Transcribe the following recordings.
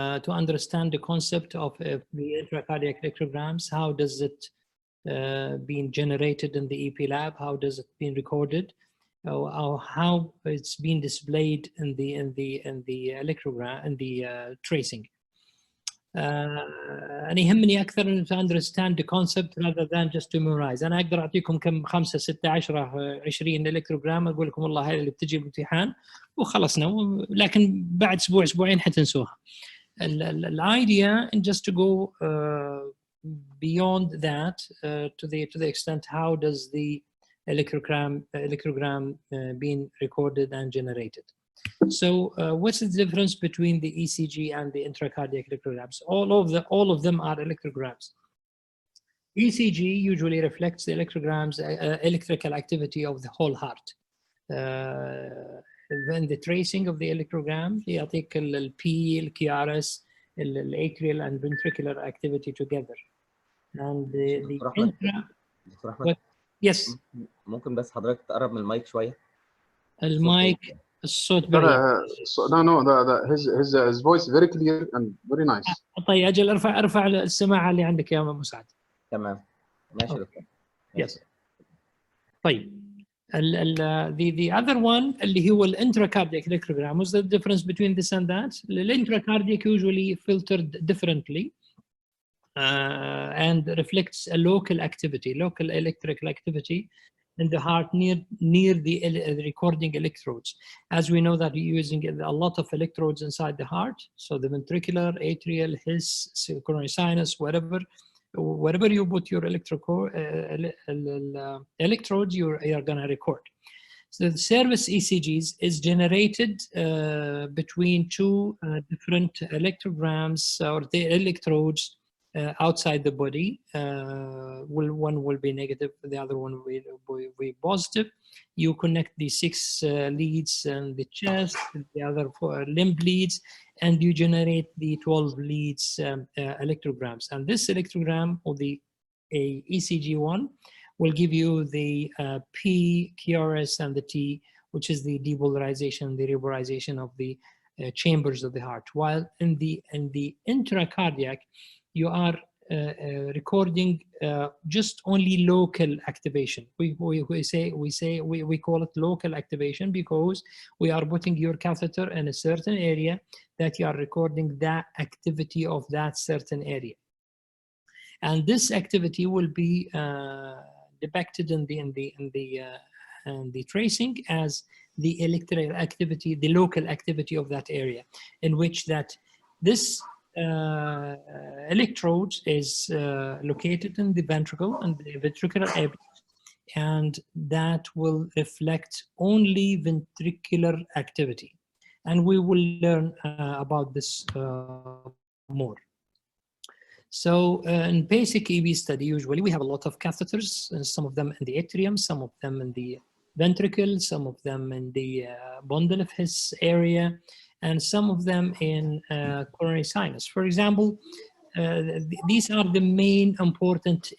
to understand the concept of the intracardiac electrograms. How does it being generated in the EP lab? How does it being recorded? Or how it's being displayed in the electrogram in the tracing. أنا يهمني أكثر to understand the concept rather than just to memorize. أنا أقدر أعطيكم كم 5 6 10 20 إلكتروجرام أقول لكم والله هاي اللي بتجي بالامتحان وخلصنا، لكن بعد أسبوع أسبوعين حتنسوها. The idea and just to go beyond that to the extent how does the electrogram being recorded and generated. So what's the difference between the ECG and the intracardiac electrograms? All of them are electrograms. ECG usually reflects the electrograms electrical activity of the whole heart. Then the tracing of the electrogram يعطيك ال P, ال QRS, ال atrial and ventricular activity together. And the intra. دكتور أحمد. Yes. ممكن بس حضرتك تقرب من المايك شوية. المايك الصوت بعيد. No, his voice very clear and very nice. طيب أجل ارفع السماعة اللي عندك يا مساعد. تمام. ماشي دكتور. Yes. طيب. The other one اللي هو intracardiac electrogram. What's the difference between this and that? Intracardiac usually filtered differently and reflects a local activity, local electrical activity in the heart near the recording electrodes. As we know that we're using a lot of electrodes inside the heart, so the ventricular, atrial, his, coronary sinus, wherever you put your electrodes, you're going to record. So the service ECGs is generated between two different electrograms or the electrodes outside the body. One will be negative, the other one will be positive. You connect the 6 leads in the chest, the other 4 limb leads, and you generate the 12 leads electrograms. And this electrogram, or the ECG one, will give you the P, QRS, and the T, which is the depolarization, the repolarization of the chambers of the heart. While in the intracardiac, you are recording just only local activation. We call it local activation because we are putting your catheter in a certain area that you are recording that activity of that certain area, and this activity will be depicted in the tracing as the electrical activity, the local activity of that area, in which that this electrode is located in the ventricle and the ventricular apex, and that will reflect only ventricular activity. And we will learn about this more. So in basic EV study, usually we have a lot of catheters, and some of them in the atrium, some of them in the ventricle, some of them in the bundle of His area, and some of them in coronary sinus. For example, these are the main important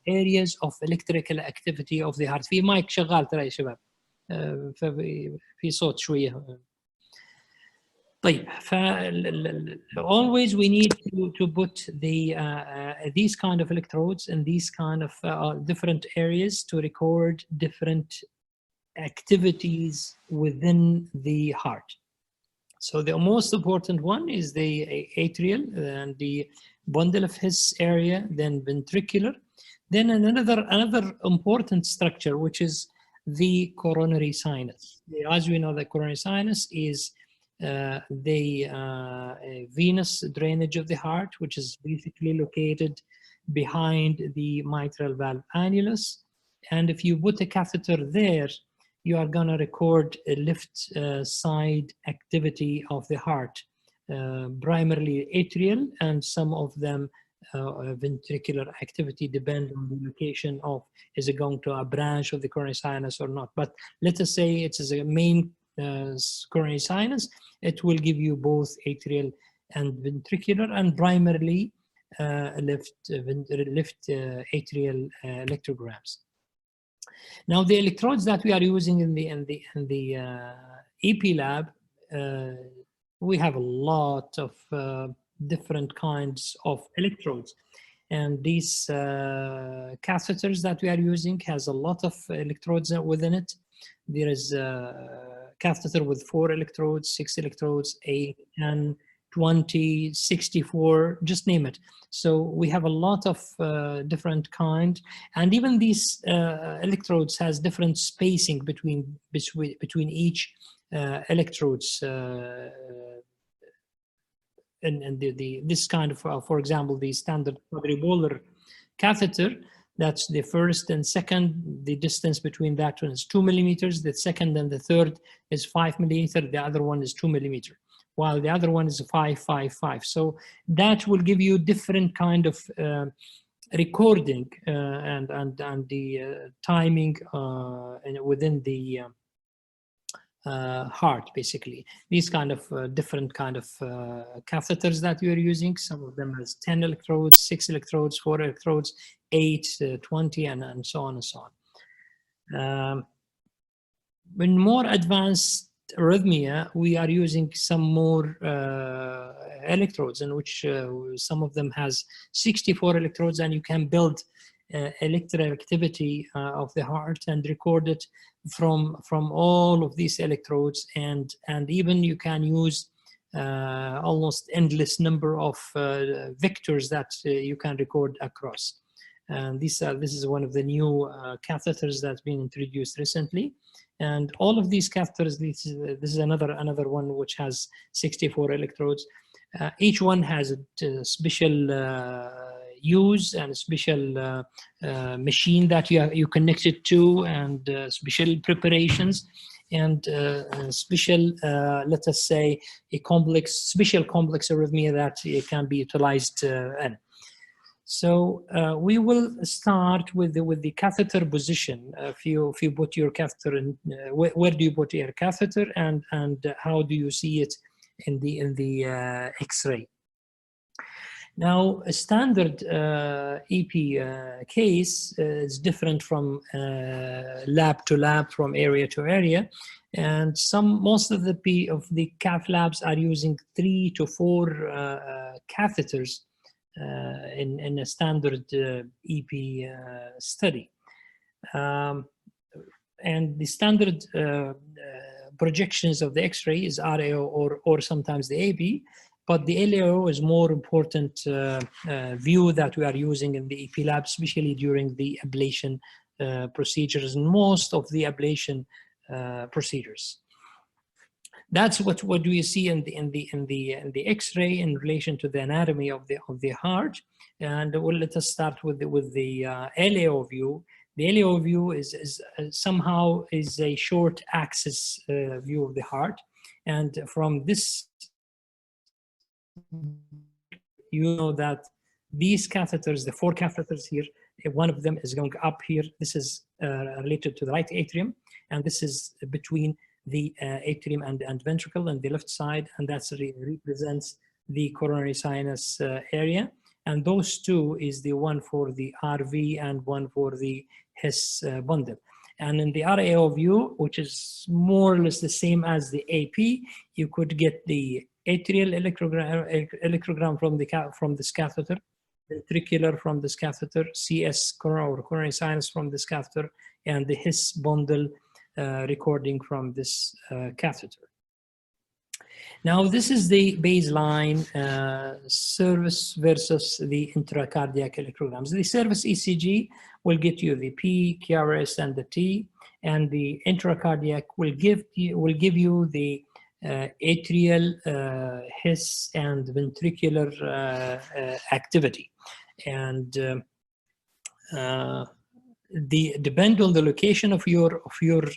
areas of electrical activity of the heart. في مايك شغال ترى يا شباب، في صوت شوية. طيب always we need to put these kind of electrodes in these kind of different areas to record different activities within the heart. So the most important one is the atrial and the bundle of His area, then ventricular, then another important structure, which is the coronary sinus. As we know, the coronary sinus is the venous drainage of the heart, which is basically located behind the mitral valve annulus. And if you put a catheter there, you are going to record a left side activity of the heart, primarily atrial, and some of them ventricular activity depend on the location of, is it going to a branch of the coronary sinus or not. But let us say it is a main coronary sinus, it will give you both atrial and ventricular, and primarily left atrial electrograms. Now the electrodes that we are using in the EP lab, we have a lot of different kinds of electrodes. And these catheters that we are using has a lot of electrodes within it. There is a catheter with 4 electrodes, 6 electrodes, 8, 10, 20, 64, just name it. So we have a lot of different kind, and even these electrodes has different spacing between each electrodes. And this kind of, for example, the standard quadripolar catheter, that's the first and second, the distance between that one is 2 millimeters. The second and the third is 5 millimeter. The other one is 2 millimeter, while the other one is 5, 5, 5. So that will give you different kind of recording and the timing within the heart, basically. These kind of different kind of catheters that we are using. Some of them has 10 electrodes, 6 electrodes, 4 electrodes, 8, 20, and so on and so on. When more advanced arrhythmia, we are using some more electrodes, in which some of them has 64 electrodes, and you can build electrical activity of the heart and record it from all of these electrodes, and even you can use almost endless number of vectors that you can record across. And this is one of the new catheters that's been introduced recently. And all of these catheters, this is another one which has 64 electrodes. Each one has a special use and a special machine that you connect it to, and special preparations, and special, let us say, special complex arrhythmia that can be utilized in. So we will start with the catheter position. If you put your catheter in, where do you put your catheter, and how do you see it in the X-ray? Now, a standard EP case is different from lab to lab, from area to area, and most of the cath labs are using 3 to 4 catheters in a standard EP study. And the standard projections of the X-ray is RAO or sometimes the AB, but the LAO is more important view that we are using in the EP lab, especially during the ablation procedures, and most of the ablation procedures. That's what do you see in the X-ray in relation to the anatomy of the heart. And well, let us start with the LAO view. The LAO view is somehow a short axis view of the heart, and from this, you know that these catheters, the 4 catheters here, one of them is going up here. This is related to the right atrium, and this is between the atrium and ventricle on the left side, and that represents the coronary sinus area. And those 2 is the one for the RV and one for the His bundle. And in the RAO view, which is more or less the same as the AP, you could get the atrial electrogram from this catheter, ventricular from this catheter, CS coronary sinus from this catheter, and the His bundle recording from this catheter. Now, this is the baseline service versus the intracardiac electrograms. The service ECG will get you the P, QRS, and the T, and the intracardiac will give you the atrial, His, and ventricular activity. And depend on the location of your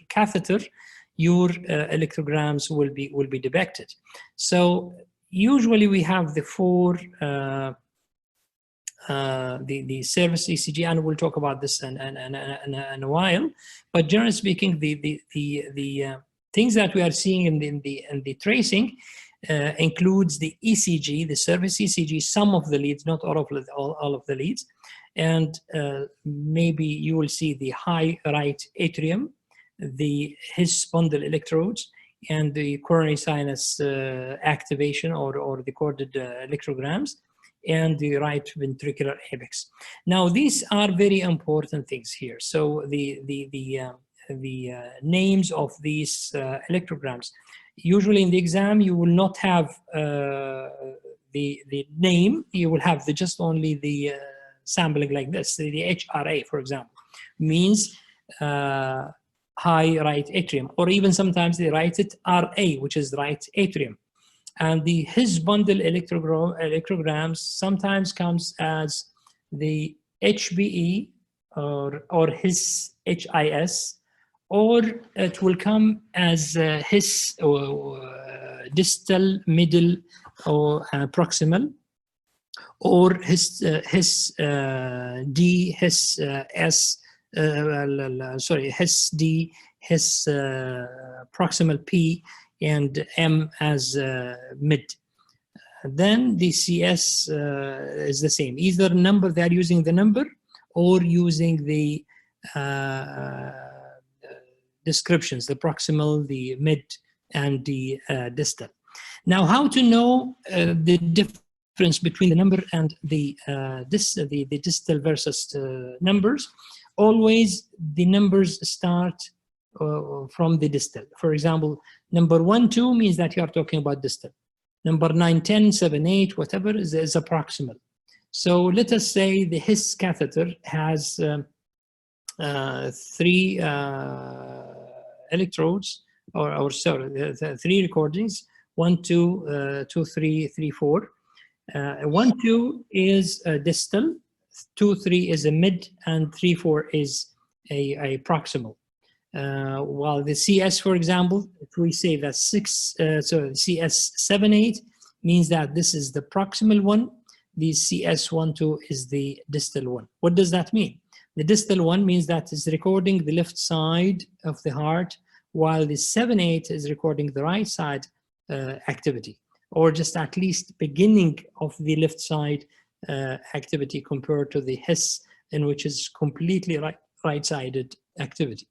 catheter, your electrograms will be depicted. So usually we have the 4 the service ECG, and we'll talk about this in a while. But generally speaking, the things that we are seeing in the tracing includes the ECG, the service ECG, some of the leads, not all of the leads, and maybe you will see the high right atrium, the His bundle electrodes, and the coronary sinus activation or the corded electrograms, and the right ventricular apex. Now, these are very important things here. So the names of these electrograms. Usually in the exam, you will not have the name. You will have just only the sampling like this. The HRA, for example, means high right atrium, or even sometimes they write it RA, which is right atrium. And the His bundle electrograms sometimes comes as the HBE or His HIS, or it will come as His distal, middle, or proximal, or His D, His S, sorry, His D, His proximal P, and M as mid. Then the CS is the same. Either number, they're using the number, or using the descriptions, the proximal, the mid, and the distal. Now, how to know the difference between the number and the distal versus numbers? Always the numbers start from the distal. For example, number 1, 2 means that you are talking about distal. Number 9, 10, 7, 8, whatever is a proximal. So let us say the His catheter has 3 electrodes, or sorry, 3 recordings, 1, 2, 2, 3, 3, 4. 1, 2 is distal, 2, 3 is a mid, and 3, 4 is a proximal. While the CS, for example, if we say that so CS 7, 8 means that this is the proximal one, the CS 1, 2 is the distal one. What does that mean? The distal one means that it's recording the left side of the heart, while the 7, 8 is recording the right side activity, or just at least beginning of the left side activity compared to the His, in which is completely right-sided activity.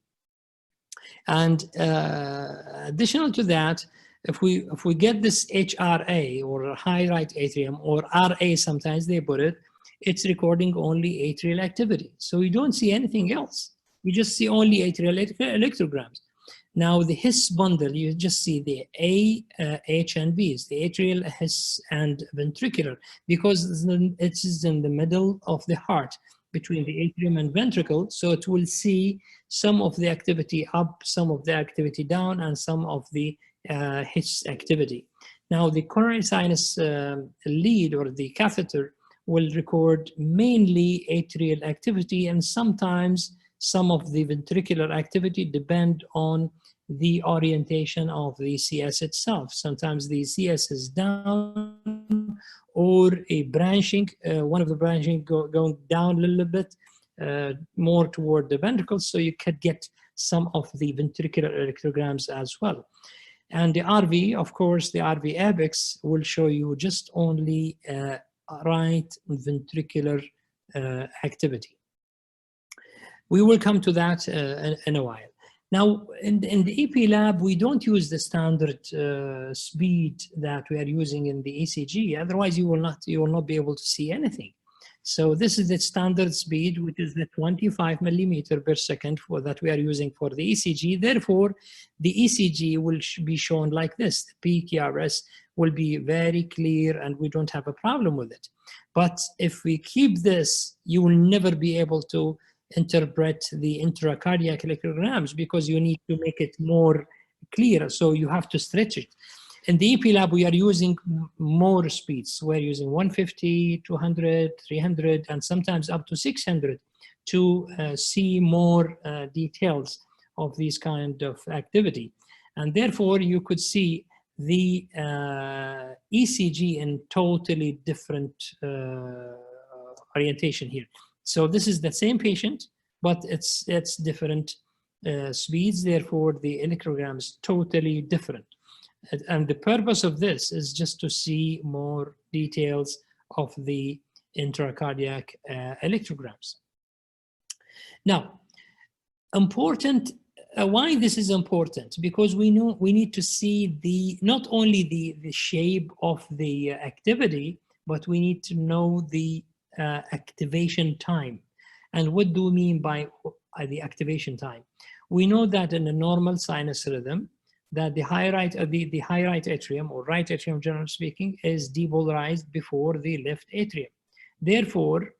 And additional to that, if we get this HRA, or high right atrium, or RA, sometimes they put it, it's recording only atrial activity. So you don't see anything else. You just see only atrial electrograms. Now the His bundle, you just see the A, H, and B's, the atrial, His, and ventricular, because it is in the middle of the heart, between the atrium and ventricle, so it will see some of the activity up, some of the activity down, and some of the His activity. Now the coronary sinus lead, or the catheter, will record mainly atrial activity, and sometimes some of the ventricular activity depend on the orientation of the CS itself. Sometimes the CS is down, or a branching, one of the branching going down a little bit more toward the ventricles, so you could get some of the ventricular electrograms as well. And the RV, of course, the RV apex will show you just only right ventricular activity. We will come to that in a while. Now, in the EP lab, we don't use the standard speed that we are using in the ECG. Otherwise, you will not be able to see anything. So this is the standard speed, which is the 25 millimeter per second that we are using for the ECG. Therefore, the ECG will be shown like this. The PQRS will be very clear, and we don't have a problem with it. But if we keep this, you will never be able to interpret the intra-cardiac electrograms, because you need to make it more clear, so you have to stretch it. In the EP lab, we are using more speeds. We're using 150, 200, 300, and sometimes up to 600 to see more details of this kind of activity. And therefore, you could see the ECG in totally different orientation here. So this is the same patient, but it's different speeds. Therefore, the electrogram is totally different. And the purpose of this is just to see more details of the intracardiac electrograms. Now, important why this is important? Because we know we need to see not only the shape of the activity, but we need to know the activation time. And what do we mean by the activation time? We know that in a normal sinus rhythm, that the high right atrium, or right atrium generally speaking, is depolarized before the left atrium. Therefore,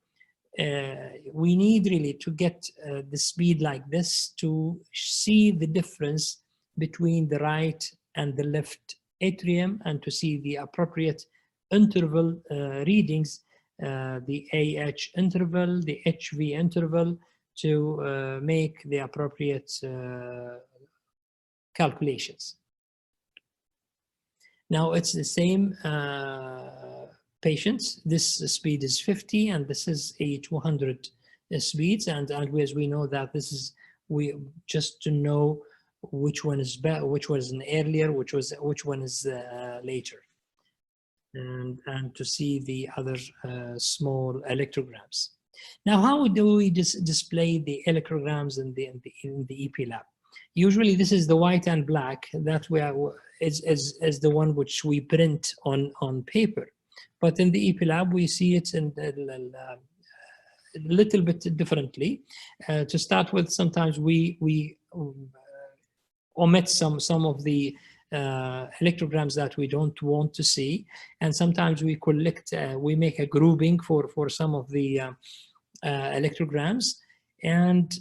we need really to get the speed like this to see the difference between the right and the left atrium, and to see the appropriate interval readings, the AH interval, the HV interval, to make the appropriate calculations. Now it's the same patients. This speed is 50 and this is a 200 speeds, and as we know that this is, we just to know which one is better, which was an earlier, which one is later, and to see the other small electrograms. Now, how do we display the electrograms in the EP lab? Usually this is the white and black that is the one which we print on paper. But in the EP lab, we see it in a little bit differently. To start with, sometimes we omit some of the electrograms that we don't want to see, and sometimes we collect, we make a grouping for some of the electrograms, and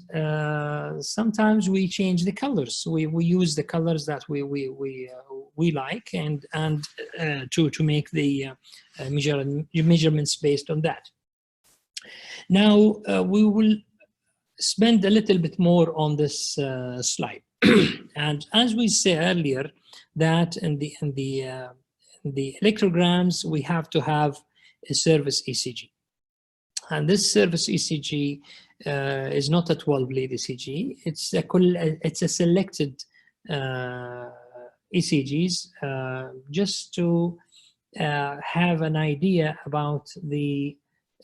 sometimes we change the colors. We use the colors that we like, and to make the measurements based on that. Now we will spend a little bit more on this slide. And as we said earlier, that in the electrograms we have to have a service ECG, and this service ECG is not a 12-lead ECG. It's a selected ECGs, just to have an idea about the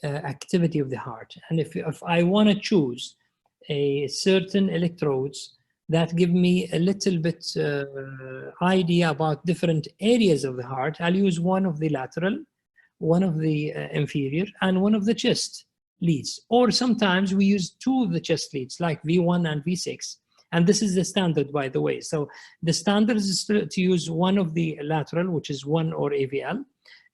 activity of the heart. And if I want to choose a certain electrodes that give me a little bit idea about different areas of the heart, I'll use one of the lateral, one of the inferior, and one of the chest leads. Or sometimes we use two of the chest leads, like V1 and V6. And this is the standard, by the way. So the standard is to use one of the lateral, which is 1 or AVL,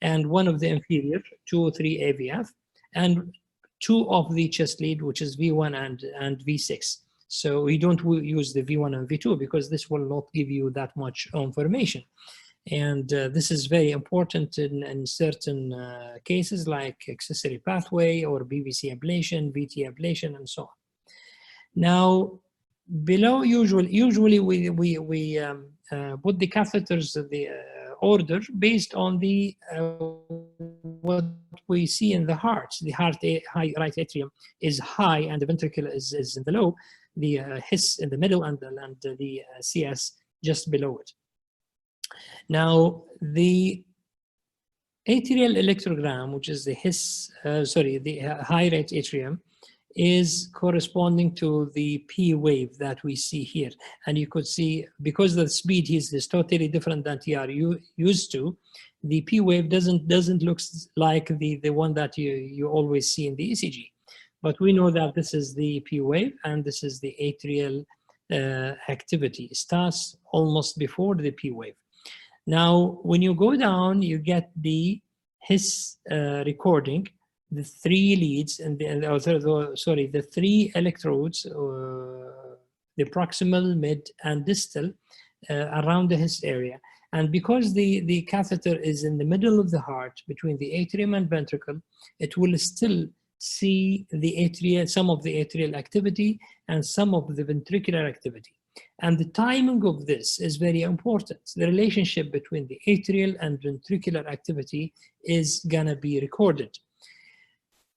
and one of the inferior, 2 or 3 AVF, and two of the chest lead, which is V1 and V6. So we don't use the V1 and V2 because this will not give you that much information. And this is very important in certain cases like accessory pathway or BBC ablation, VT ablation, and so on. Now, below usually we put the catheters, the order based on the what we see in the heart. The high right atrium is high and the ventricle is in the low, the His in the middle, and the CS just below it. Now, the atrial electrogram, which is the the high right atrium, is corresponding to the P wave that we see here. And you could see, because the speed is totally different than TR used to, the P wave doesn't look like the one that you always see in the ECG. But we know that this is the P wave and this is the atrial activity. It starts almost before the P wave. Now, when you go down, you get the His recording, the 3 leads and the 3 electrodes, the proximal, mid, and distal, around the His area. And because the catheter is in the middle of the heart, between the atrium and ventricle, it will still see the atrial, some of the atrial activity and some of the ventricular activity. And the timing of this is very important. The relationship between the atrial and ventricular activity is gonna be recorded.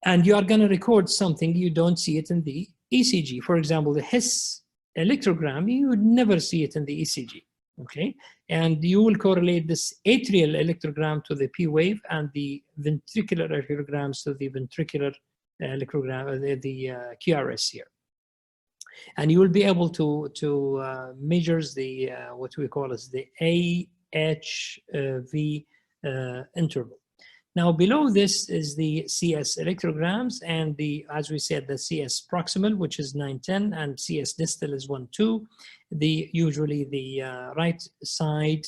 And you are gonna record something, you don't see it in the ECG. For example, the His electrogram, you would never see it in the ECG, okay? And you will correlate this atrial electrogram to the P wave and the ventricular electrograms to the ventricular electrogram, the QRS here. And you will be able to measure the what we call as the AHV interval. Now below this is the CS electrograms, and the, as we said, the CS proximal, which is 910, and CS distal is 12. Usually the right side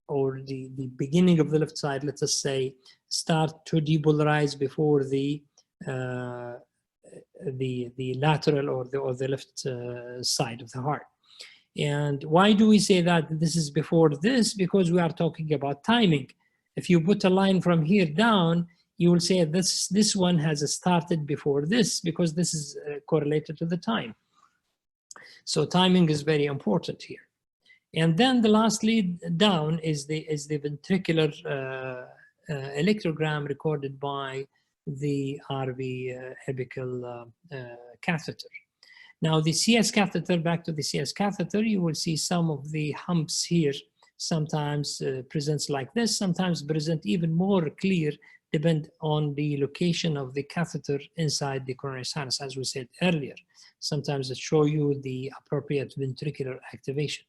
or the beginning of the left side, let us say, start to depolarize before the lateral or the left side of the heart. And why do we say that this is before this? Because we are talking about timing. If you put a line from here down, you will say this one has started before this, because this is correlated to the time. So timing is very important here. And then the lastly down is the ventricular electrogram recorded by the RV apical catheter. Now the CS catheter, back to the CS catheter, you will see some of the humps here. Sometimes presents like this, sometimes present even more clear, depend on the location of the catheter inside the coronary sinus, as we said earlier. Sometimes it show you the appropriate ventricular activation.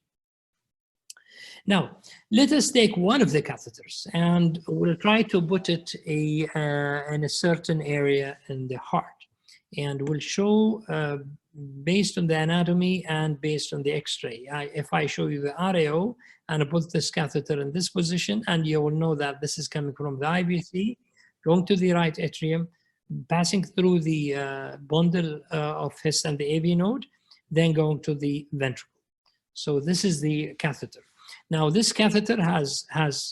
Now, let us take one of the catheters and we'll try to put it in a certain area in the heart. And we'll show based on the anatomy and based on the X-ray. If I show you the RAO and I put this catheter in this position, and you will know that this is coming from the IVC, going to the right atrium, passing through the bundle of His and the AV node, then going to the ventricle. So this is the catheter. Now this catheter has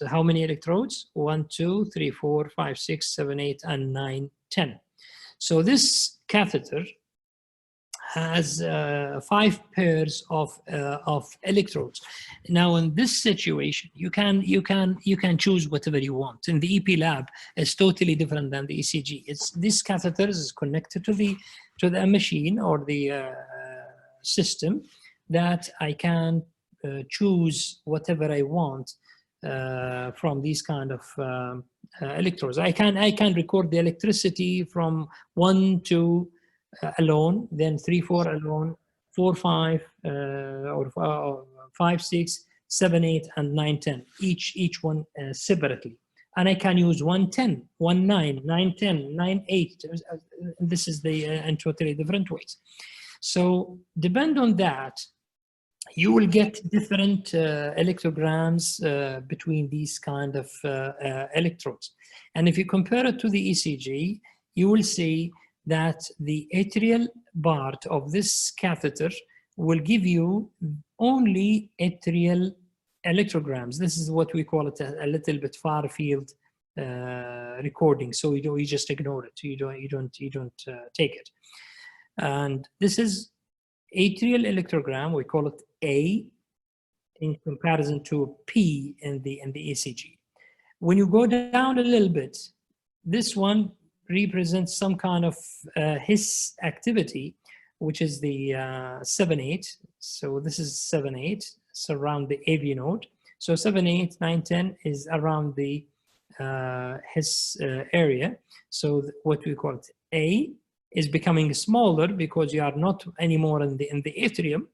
how many electrodes? 1, 2, 3, 4, 5, 6, 7, 8, and 9, 10. So this catheter has 5 pairs of electrodes. Now in this situation, you can choose whatever you want. In the EP lab, it's totally different than the ECG. This catheter is connected to the machine or the system that I can choose whatever I want from these kind of electrodes. I can record the electricity from 1, 2 alone, then 3, 4 alone, 4, 5, or 5, 6, 7, 8, and 9, 10. Each one separately. And I can use 1, 10, 1, 9, 9, 10, 9, 8. This is the in totally different ways. So depend on that, you will get different electrograms between these kind of electrodes. And if you compare it to the ECG, you will see that the atrial part of this catheter will give you only atrial electrograms. This is what we call it a little bit far field recording. So you just ignore it. You don't take it. And this is atrial electrogram. We call it A in comparison to P in the ECG. When you go down a little bit, this one represents some kind of His activity, which is the 7-8. So this is 7-8. It's around the AV node. So 7, 8, 9, 10 is around the His area. So what we call it A is becoming smaller because you are not anymore in the atrium,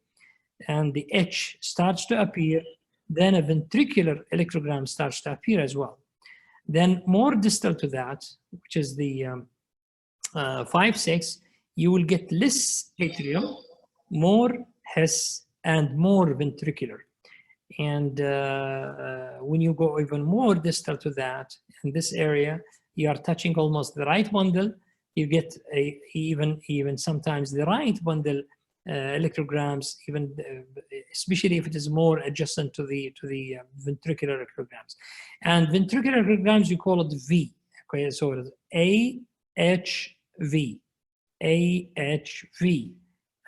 and the H starts to appear. Then a ventricular electrogram starts to appear as well. Then more distal to that, which is the 5, 6, you will get less atrium, more His, and more ventricular. And when you go even more distal to that, in this area, you are touching almost the right bundle. You get even sometimes the right bundle electrograms, even especially if it is more adjacent to the ventricular electrograms. And ventricular electrograms, you call it V. Okay, so it is AHV, AHV,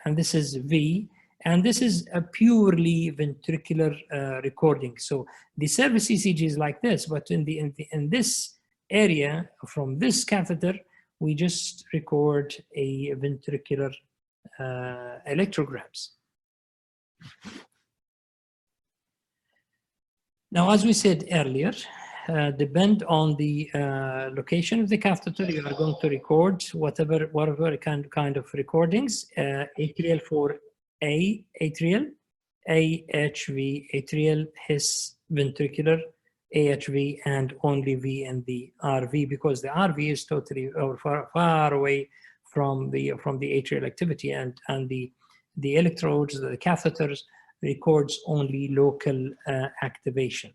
and this is V. And this is a purely ventricular recording. So the service ECG is like this, but in this area from this catheter, we just record a ventricular electrograms. Now, as we said earlier, depend on the location of the catheter. You are going to record whatever kind of recordings. Atrial for A, atrial, AHV, atrial, His, ventricular, AHV, and only V in the RV, because the RV is totally or far away from the atrial activity, and the electrodes, the catheters, records only local activation.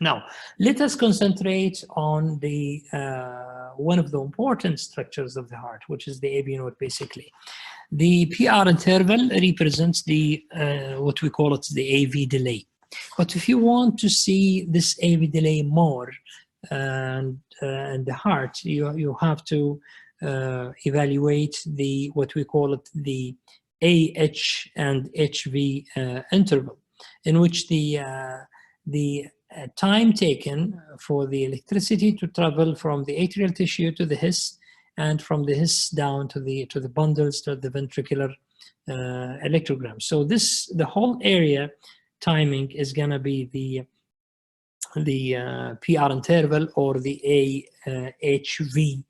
Now, let us concentrate on the one of the important structures of the heart, which is the AV node, basically. The PR interval represents the what we call it the AV delay. But if you want to see this AV delay more and the heart, you have to evaluate the what we call it the AH and HV interval, in which the time taken for the electricity to travel from the atrial tissue to the His, and from the His down to the bundles to the ventricular electrogram. So the whole area timing is going to be the PR interval or the AHV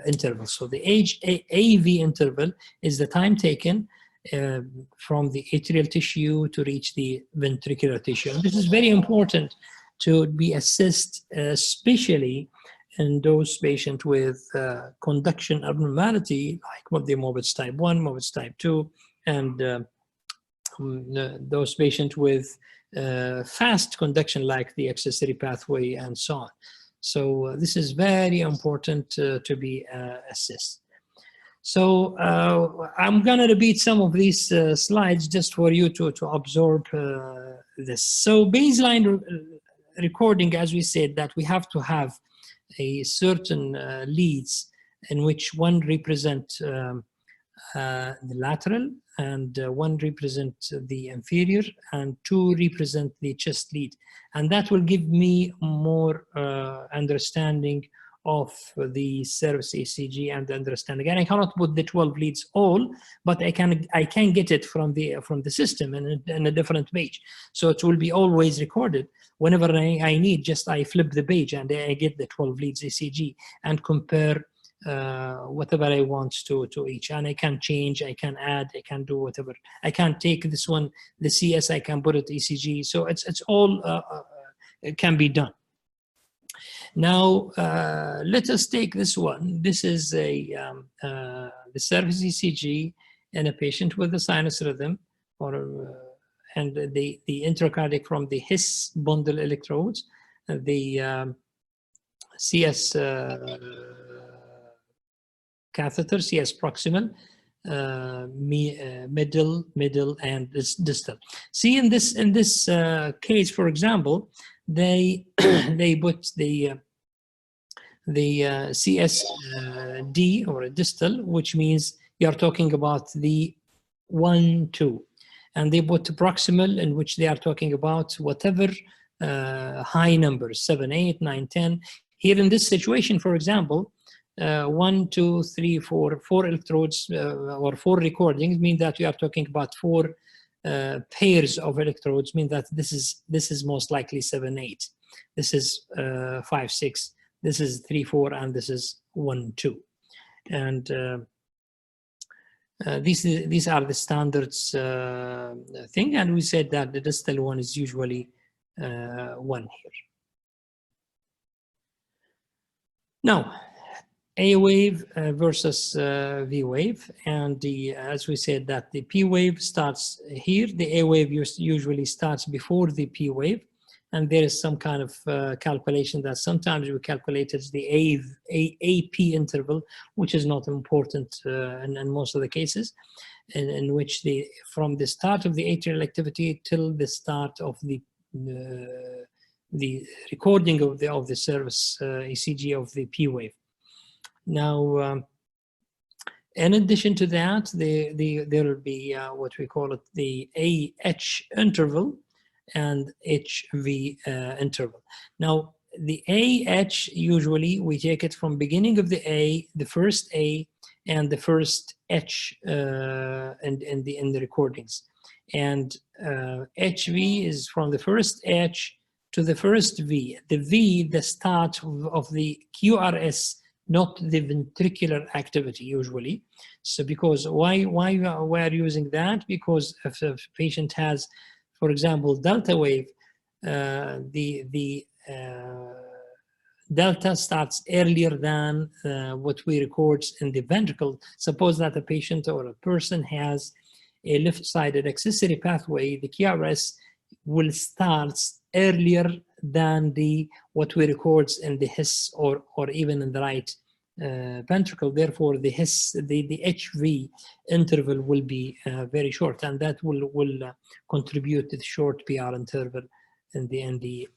interval. So the AV interval is the time taken from the atrial tissue to reach the ventricular tissue. And this is very important to be assessed, especially in those patients with conduction abnormality, like what the Mobitz type 1, Mobitz type 2, and those patients with fast conduction, like the accessory pathway and so on. So this is very important to be assessed. So I'm going to repeat some of these slides just for you to absorb this. So baseline recording, as we said, that we have to have a certain leads in which one represent the lateral, and one represent the inferior, and two represent the chest lead. And that will give me more understanding of the service ECG and understanding. And I cannot put the 12 leads all, but I can get it from the system in a different page. So it will be always recorded. Whenever I need, just I flip the page and I get the 12 leads ECG and compare whatever I want to each. And I can change, I can add, I can do whatever. I can take this one, the CS, I can put it ECG. So it's all it can be done. Now, let us take this one. This is the service ECG in a patient with a sinus rhythm, and the intracardiac from the His bundle electrodes, the CS catheter, CS proximal, middle, and distal. See, in this case, for example, they put the CSD or a distal, which means you are talking about the 1, 2, and they put proximal, in which they are talking about whatever high numbers, 7, 8, 9, 10. Here in this situation, for example, 1, 2, 3, 4 electrodes or 4 recordings mean that we are talking about 4 pairs of electrodes, mean that this is most likely 7, 8. This is 5, 6. This is 3, 4, and this is 1, 2. And these are the standards thing. And we said that the distal one is usually 1 here. Now, A wave versus V wave, and as we said that the P wave starts here, the A wave usually starts before the P wave, and there is some kind of calculation that sometimes we calculate as the AP interval, which is not important in most of the cases, in which from the start of the atrial activity till the start of the recording of the service ECG of the P wave. Now, in addition to that, there will be what we call it the AH interval and HV interval. Now, the AH, usually we take it from beginning of the first A, and the first H in the recordings. And HV is from the first H to the first V. The V, the start of the QRS, not the ventricular activity usually. So because why we're using that? Because if a patient has, for example, delta wave, the delta starts earlier than what we record in the ventricle. Suppose that a patient or a person has a left-sided accessory pathway, the QRS will start earlier than what we record in the His or even in the right ventricle. Therefore, the His, the HV interval will be very short, and that will contribute to the short PR interval in the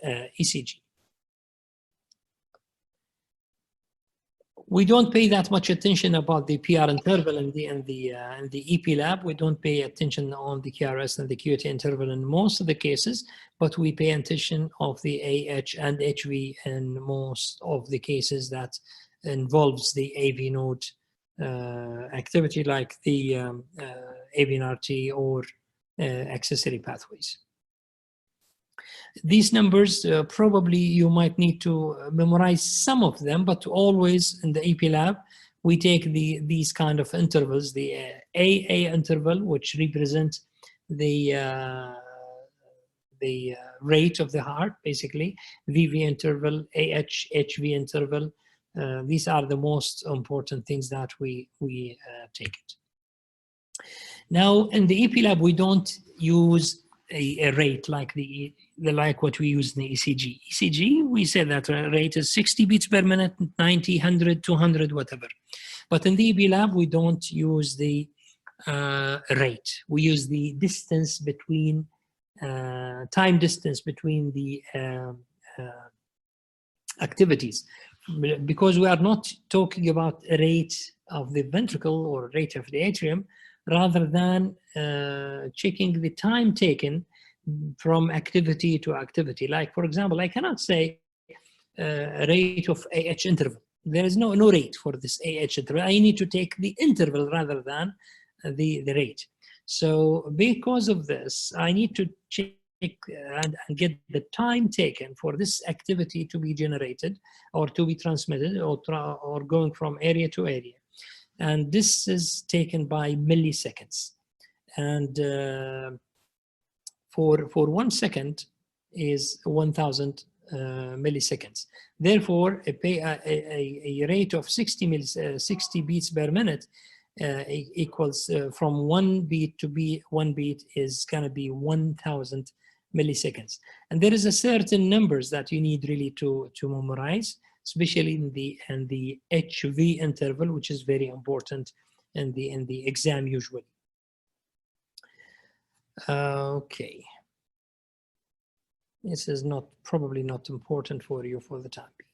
ECG. We don't pay that much attention about the PR interval in the EP lab. We don't pay attention on the QRS and the QT interval in most of the cases, but we pay attention of the AH and HV in most of the cases that involves the AV node activity, like the AV-NRT or accessory pathways. These numbers, probably you might need to memorize some of them, but always in the EP lab, we take these kind of intervals, the AA interval, which represents the rate of the heart, basically, VV interval, AH, HV interval. These are the most important things that we take it. Now, in the EP lab, we don't use a rate like what we use in the ECG. ECG, we say that rate is 60 beats per minute, 90, 100, 200, whatever. But in the EP lab, we don't use the rate. We use the distance between, time distance between the activities. Because we are not talking about a rate of the ventricle or rate of the atrium, rather than checking the time taken from activity to activity. Like, for example, I cannot say a rate of AH interval. There is no rate for this AH interval. I need to take the interval rather than the rate. So because of this, I need to check and get the time taken for this activity to be generated or to be transmitted or going from area to area. And this is taken by milliseconds. And for 1 second is 1,000 milliseconds. Therefore, a rate of 60 beats per minute equals from 1 beat to 1 beat is going to be 1,000 milliseconds. And there is a certain numbers that you need really to memorize, especially in the HV interval, which is very important in the exam usually. Okay. This is probably not important for you for the time being.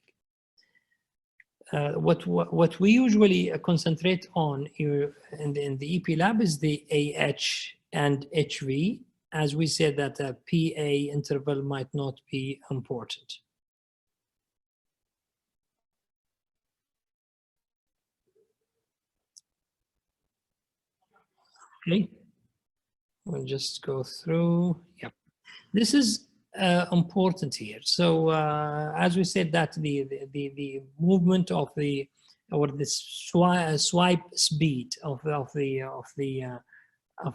What we usually concentrate on in the EP lab is the AH and HV, as we said that a PA interval might not be important. Okay, we'll just go through. Yep, this is important here. So as we said that the movement of the swipe speed of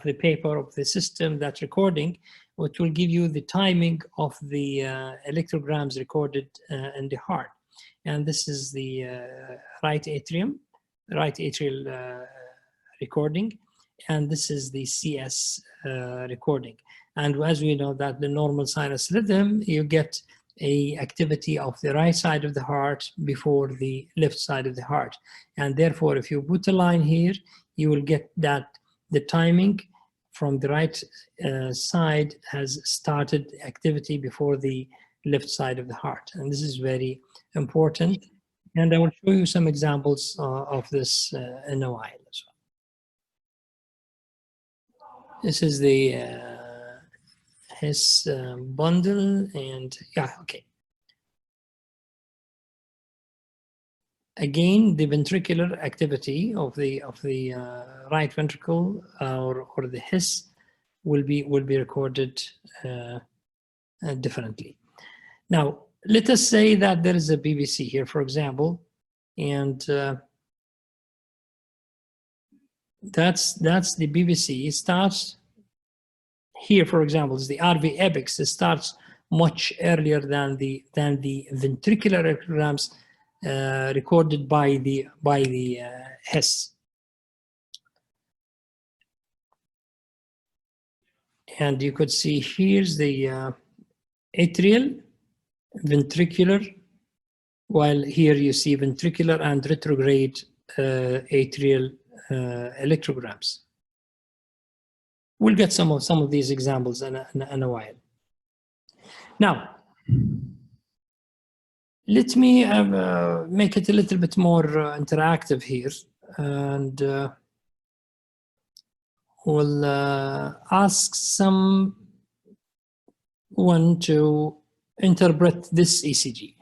the paper of the system that's recording, which will give you the timing of the electrograms recorded in the heart. And this is the right atrial recording, and this is the CS recording. And as we know that the normal sinus rhythm, you get a activity of the right side of the heart before the left side of the heart. And therefore, if you put a line here, you will get that the timing from the right side has started activity before the left side of the heart. And this is very important. And I will show you some examples of this in a while as well. This is the his bundle, and yeah, okay. Again, the ventricular activity of the right ventricle or the His will be recorded differently. Now, let us say that there is a BBC here, for example, and that's the BBC. It starts here, for example, is the RV apex. It starts much earlier than the ventricular electrograms recorded by the Hess. And you could see here's the atrial, ventricular, while here you see ventricular and retrograde atrial electrograms. We'll get some of these examples in a while. Now, let me make it a little bit more interactive here, and we'll ask someone to interpret this ECG.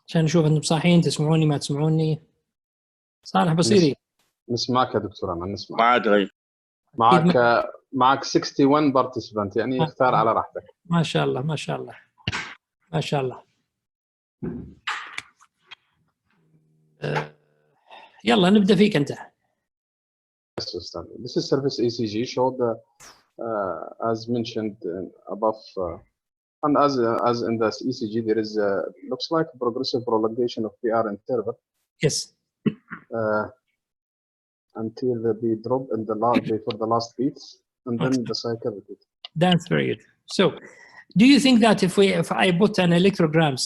عشان نشوف انتم صاحيين تسمعوني ما تسمعوني. صالح بصيري. نسمعك يا دكتور أمان، نسمع. معك غير. معك 61 بارتيسيبانت، يعني اختار على راحتك. ما شاء الله ما شاء الله ما شاء الله. يلا نبدأ فيك أنت. This is service ECG showed as mentioned above, and as in the ECG there is looks like progressive prolongation of PR interval. Yes. Until the beat drop in the last before the last beats, and then the cycle repeat. That's very good. So, do you think that if I put an electrograms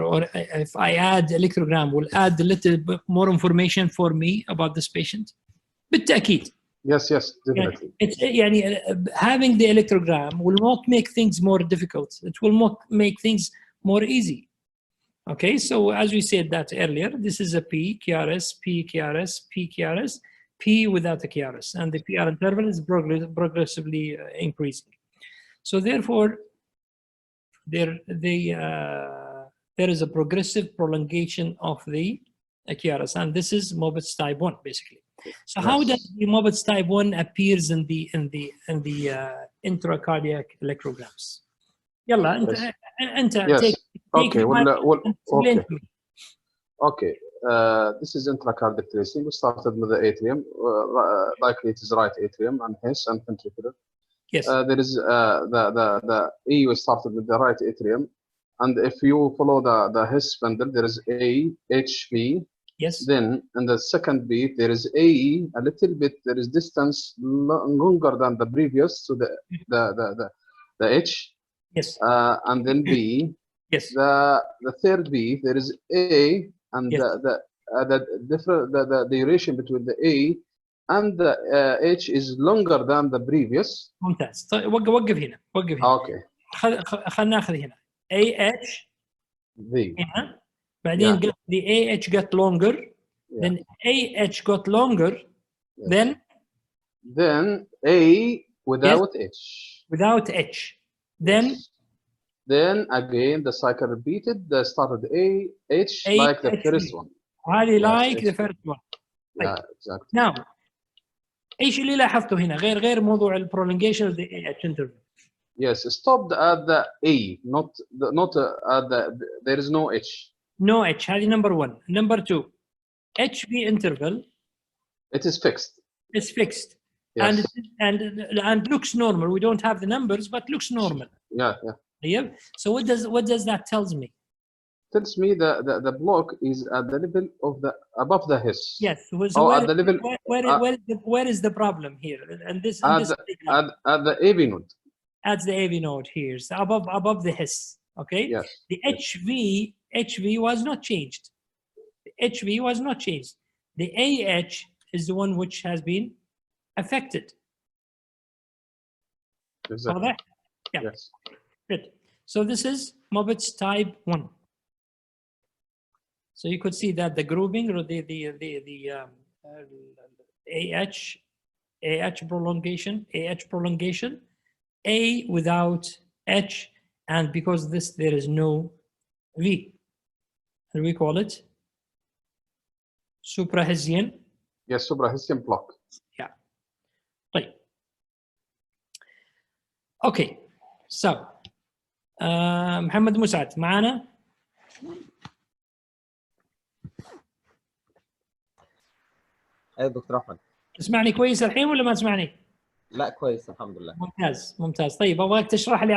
or if I add electrogram will add a little bit more information for me about this patient? بالتأكيد. Yes, definitely. It's يعني having the electrogram will not make things more difficult. It will not make things more easy. Okay, so as we said that earlier, this is a P QRS, P QRS, P QRS, P without a QRS, and the PR interval is progressively increasing. So therefore, there is a progressive prolongation of the QRS, and this is Mobitz type 1 basically. So yes. How does the Mobitz type 1 appears in the intra-cardiac electrograms? Yalla, anta yes. take okay. Okay. Okay. This is intracardiac tracing. We started with the atrium. Likely it is right atrium and Hess and ventricular. Yes. There is the E. We started with the right atrium, and if you follow the Hess spindle, there is A, H, V. Yes. Then in the second beat there is AE. A little bit there is distance longer than the previous, so the H. Yes. And then B. Yes. The third B there is A, and yes. the duration between the A and the H is longer than the previous. ممتاز. طيب وقف هنا. Okay. خلينا ناخذ هنا AH V. هنا. بعدين the AH got longer, then AH got longer, then A without H. Without H. Then again the cycle repeated. They started A, H like the first one. هذه like the first one. Yeah, exactly. Now, ايش اللي لاحظته هنا غير موضوع ال prolongation of the AH interval? Yes, stopped at the A, not at the. There is no H. No H. هذه number one. Number two, HV interval. It is fixed. It's fixed. Yes. And looks normal. We don't have the numbers, but looks normal. Yeah. Yeah. So what does that tells me? Tells me the block is at the level of the above the Hess. Yes. So at the level. Where is the problem here? And this at the AV node. At the AV node here, so above the Hess. Okay. Yes. The HV was not changed. The HV was not changed. The AH is the one which has been affected. Exactly. Yeah. Yes. Good. So this is Mobitz type 1. So you could see that the grouping or the AH prolongation, A without H, and because this there is no V, and we call it suprahessian. Yes, suprahessian block. Yeah. Right. Okay. So محمد مسعد معنا؟ ايوه دكتور احمد. تسمعني كويس الحين ولا ما تسمعني؟ لا كويس الحمد لله. ممتاز ممتاز. طيب ابغاك تشرح لي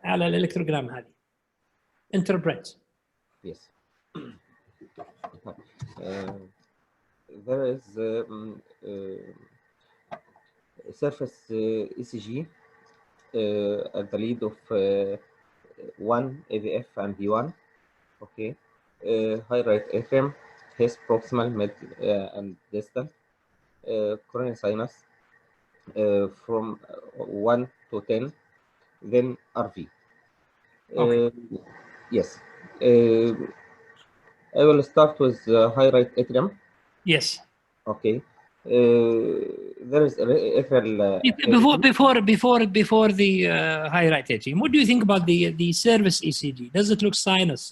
على الالكتروجرام هذه. interpret. Yes. There is surface ECG at the lead of 1 AVF and V1. Okay. High right atrium, his proximal, mid, and distal. Coronary sinus from 1 to 10, then RV. Okay. Yes. I will start with high right atrium. Yes. Okay. There is atrial. Before the high right atrium, what do you think about the service ECG? Does it look sinus?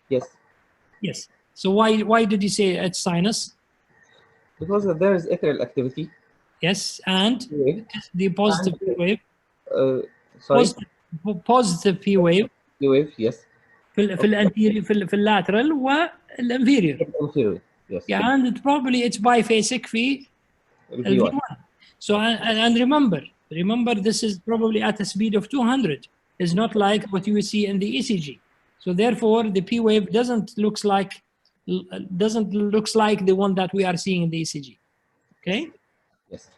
Yes. Yes. So why did you say it's sinus? Because there is atrial activity. Yes, and Wave. the positive And, P wave. Sorry. Positive P wave. P wave. Yes. في الانتيريور في اللاترال والانفيريور. Inferior. Yes. Yeah, and it's biphasic في V1. V1. So and remember this is probably at a speed of 200. It's not like what you see in the ECG. So therefore the P wave doesn't looks like the one that we are seeing in the ECG. Okay? Yes.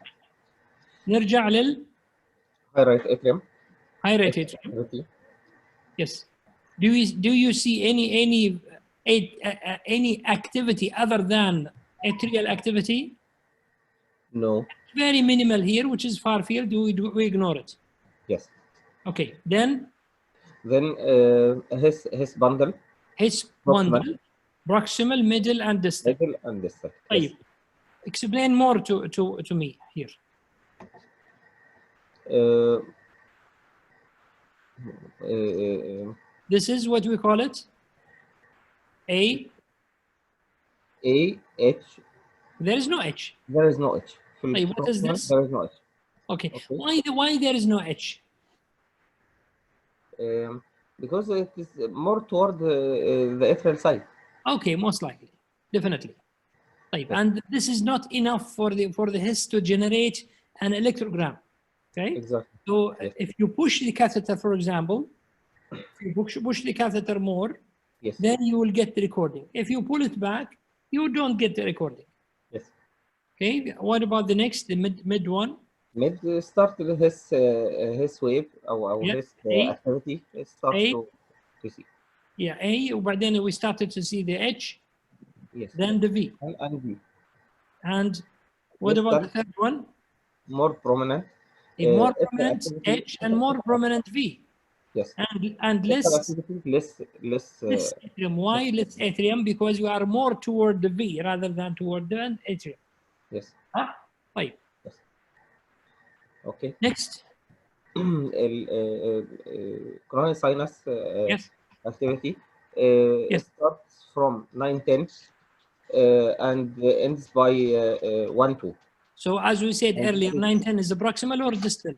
نرجع لل High right atrium. high rate atrium. Activity. Yes. Do you see any activity other than atrial activity? No. Very minimal here, which is far field. We ignore it? Yes. Okay. Then his bundle. his bundle, proximal, middle, and distal. Middle and distal. Yes. Explain more to me here. This is what we call it. A H. There is no H. There is no H. Hey, what is this? There is no H. Okay. Why there is no H? Because it is more toward the atrial side. Okay, most likely, definitely. Right. And this is not enough for the HIS to generate an electrogram. Okay. Exactly. So if you push the catheter, for example, if you push the catheter more, yes, then you will get the recording. If you pull it back, you don't get the recording. Yes. Okay. What about the next, the mid one? Mid start his wave or his activity. It starts to see. Yeah, A. But then we started to see the H. Yes. Then the V. And V. And what about the third one? More prominent. More prominent H and more prominent V. Yes. And less atrium. Why less atrium? Because you are more toward the V rather than toward the atrium. Yes. Right. Yes. Okay. Next. Coronary sinus activity starts from 9-10 and ends by 1-2. So as we said earlier, 9-10 is the proximal or distal?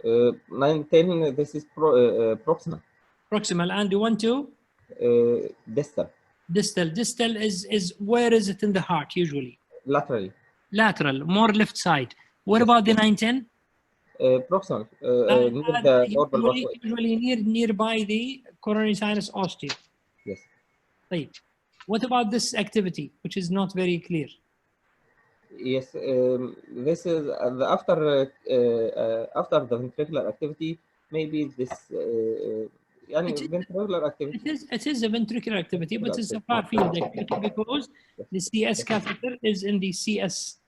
9-10, this is proximal. Proximal, and 1-2? Distal. Distal is where is it in the heart usually? Laterally. Lateral, more left side. What about the 9-10? Proximal, near the orbital pathway. Usually nearby the coronary sinus ostia. Yes. Right. What about this activity, which is not very clear? Yes, this is after the ventricular activity. Maybe this ventricular activity. It is a ventricular activity, but it's a far field activity because the CS catheter is in the CS,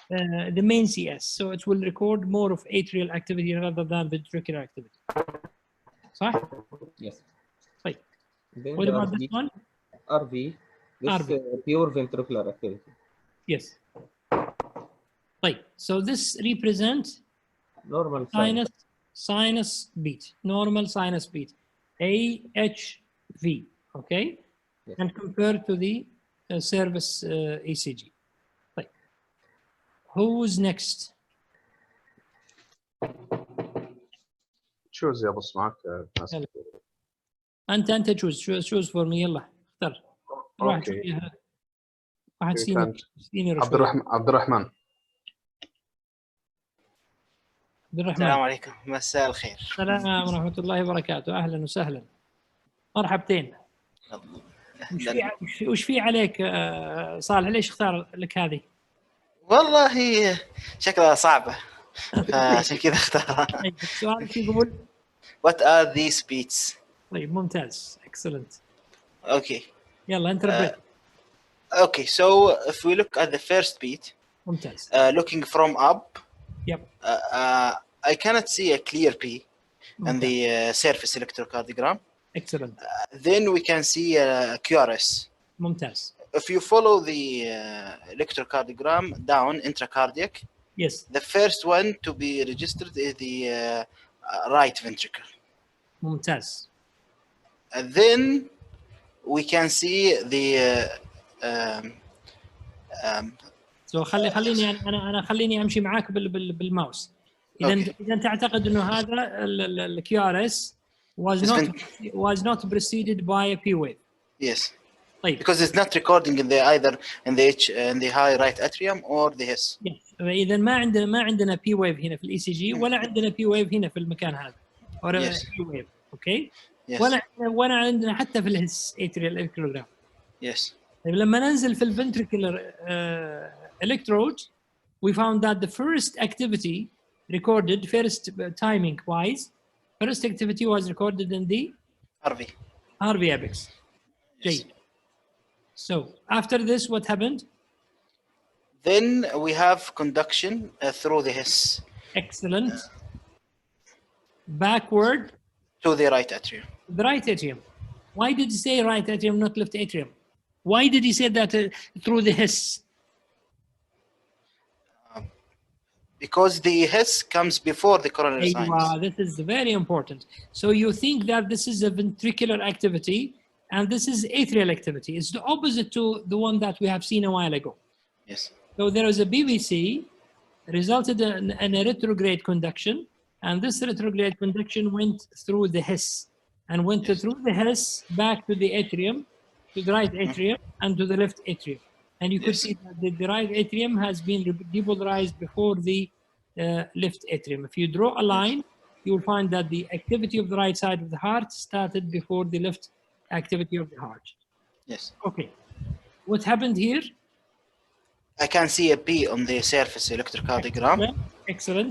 the main CS, so it will record more of atrial activity rather than ventricular activity. صح? Yes. Right. What about this one? RV. This pure ventricular activity. Yes. Right. So this represents normal sinus beat, normal sinus beat, AHV. Okay. Yes. And compared to the service ECG. Right. Who's next? choose يا بص معك ناس يلا. كثير. انت choose for me. يلا اختار. اوكي. واحد سينيور عبد الرحمن. عبد الرحمن. السلام عليكم، مساء الخير. السلام ورحمة الله وبركاته، أهلا وسهلا، مرحبتين. وش في عليك صالح؟ ليش اختار لك هذه؟ والله شكلها صعبة فعشان كذا اختارها. سؤالك يقول What are these beats؟ طيب ممتاز، excellent. Okay. يلا انت Okay, so if we look at the first beat, ممتاز. looking from up, Yep. I cannot see a clear P ممتاز. in the surface electrocardiogram. Excellent. Then we can see a QRS. ممتاز. If you follow the electrocardiogram down, intracardiac, Yes. the first one to be registered is the right ventricle. ممتاز. Then we can see the خليني امشي معاك بالماوس. اذا تعتقد انه هذا الكيو ار اس was not preceded by a P wave. Yes. طيب. Because it's not recording in the either in the high right atrium or the his. Yes. اذا ما عندنا P wave هنا في الاي سي جي، ولا عندنا P wave هنا في المكان هذا. ولا P wave. اوكي. ولا عندنا حتى في الهس atrial electrogram. Yes. طيب لما ننزل في الventricular electrode, we found that the first activity recorded, first timing wise, first activity was recorded in the RV apex. Yes. So after this, what happened? Then we have conduction through the his. Excellent. Backward to the right atrium. The right atrium. Why did you say right atrium, not left atrium? Why did he say that through the his? Because the his comes before the coronary sinus. This is very important. So you think that this is a ventricular activity and this is atrial activity. It's the opposite to the one that we have seen a while ago. Yes. So there was a BVC, resulted in a retrograde conduction, and this retrograde conduction went through the his and went through the his back to the atrium, to the right atrium and to the left atrium. And you could see that the right atrium has been depolarized before the left atrium. If you draw a line, you will find that the activity of the right side of the heart started before the left activity of the heart. Yes. Okay. What happened here? I can see a P on the surface electrocardiogram. Excellent.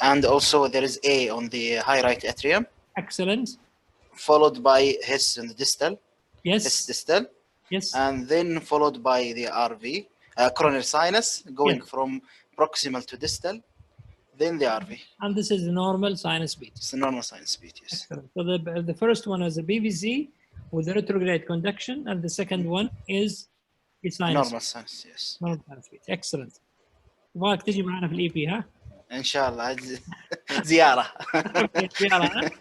And also there is A on the high right atrium. Excellent. Followed by his in the distal. Yes. His distal. Yes. And then followed by the RV, coronary sinus, going from proximal to distal, then the RV. And this is the normal sinus beat. It's the normal sinus beat, yes. Excellent. So the first one is a BVC with the retrograde conduction, and the second one is the sinus. Normal sinus, yes. Normal sinus beat. Excellent. وراك تجي معنا في الاي بي ها؟ ان شاء الله زيارة. زيارة ها؟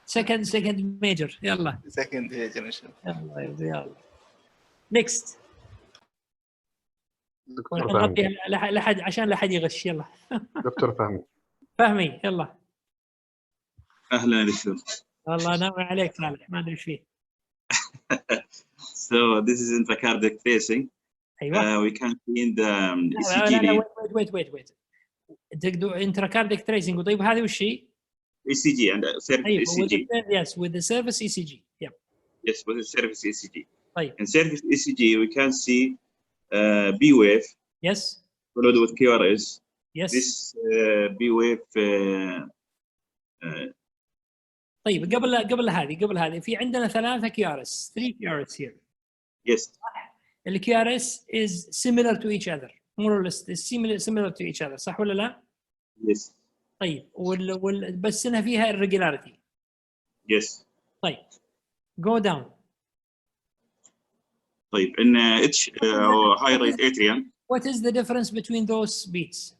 second major يلا. second major ان شاء الله. يلا. Next. لحد عشان لا حد يغش يلا. دكتور فهمي يلا. اهلا دكتور. والله ناوي عليك صالح، ما ادري ايش فيه. So this is intracardiac tracing. أيوة. We can see in the ECG. لا wait. تقدر intracardiac tracing. طيب هذه وش هي؟ ECG and surface ECG. Yes, with the surface ECG. Yeah. Yes, with the surface ECG. طيب. In surface ECG, we can see B wave. Yes. Followed with QRS. Yes. This B wave. طيب قبل هذه في عندنا 3 QRS, 3 QRS here. Yes. The QRS is similar to each other, more or less similar to each other. صح ولا لا؟ Yes. طيب بس هنا فيها irregularity. Yes. طيب go down. طيب in H high right atrium. What is the difference between those beats?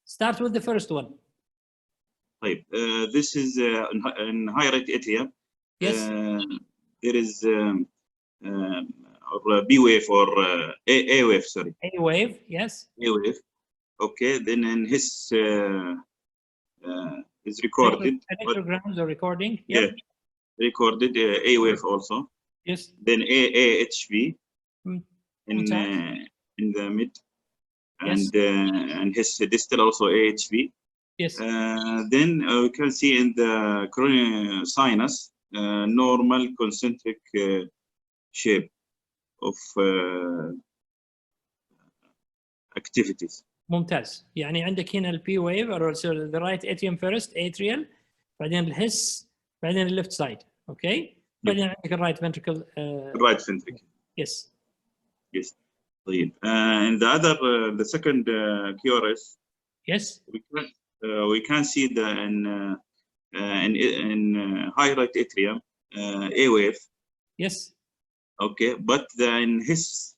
Start with the first one. طيب this is in high right atrium. Yes. There is or B wave or A wave, sorry. A wave, yes. A wave. Okay, then in his is recorded. Electrograms or recording. Yep. Yeah, recorded A wave also. Yes. Then AHV in the mid, and his distal also AHV. Yes. Then we can see in the coronary sinus normal concentric shape of activities. ممتاز. يعني عندك هنا البي ويف or the right atrium first atrial بعدين الهس بعدين الليفت سايد. اوكي. بعدين عندك الرايت ventricle. Right ventricle. Yes. Yes. طيب. And the other the second QRS. Yes. We can see the in high right atrium A wave. Yes. Okay, but in his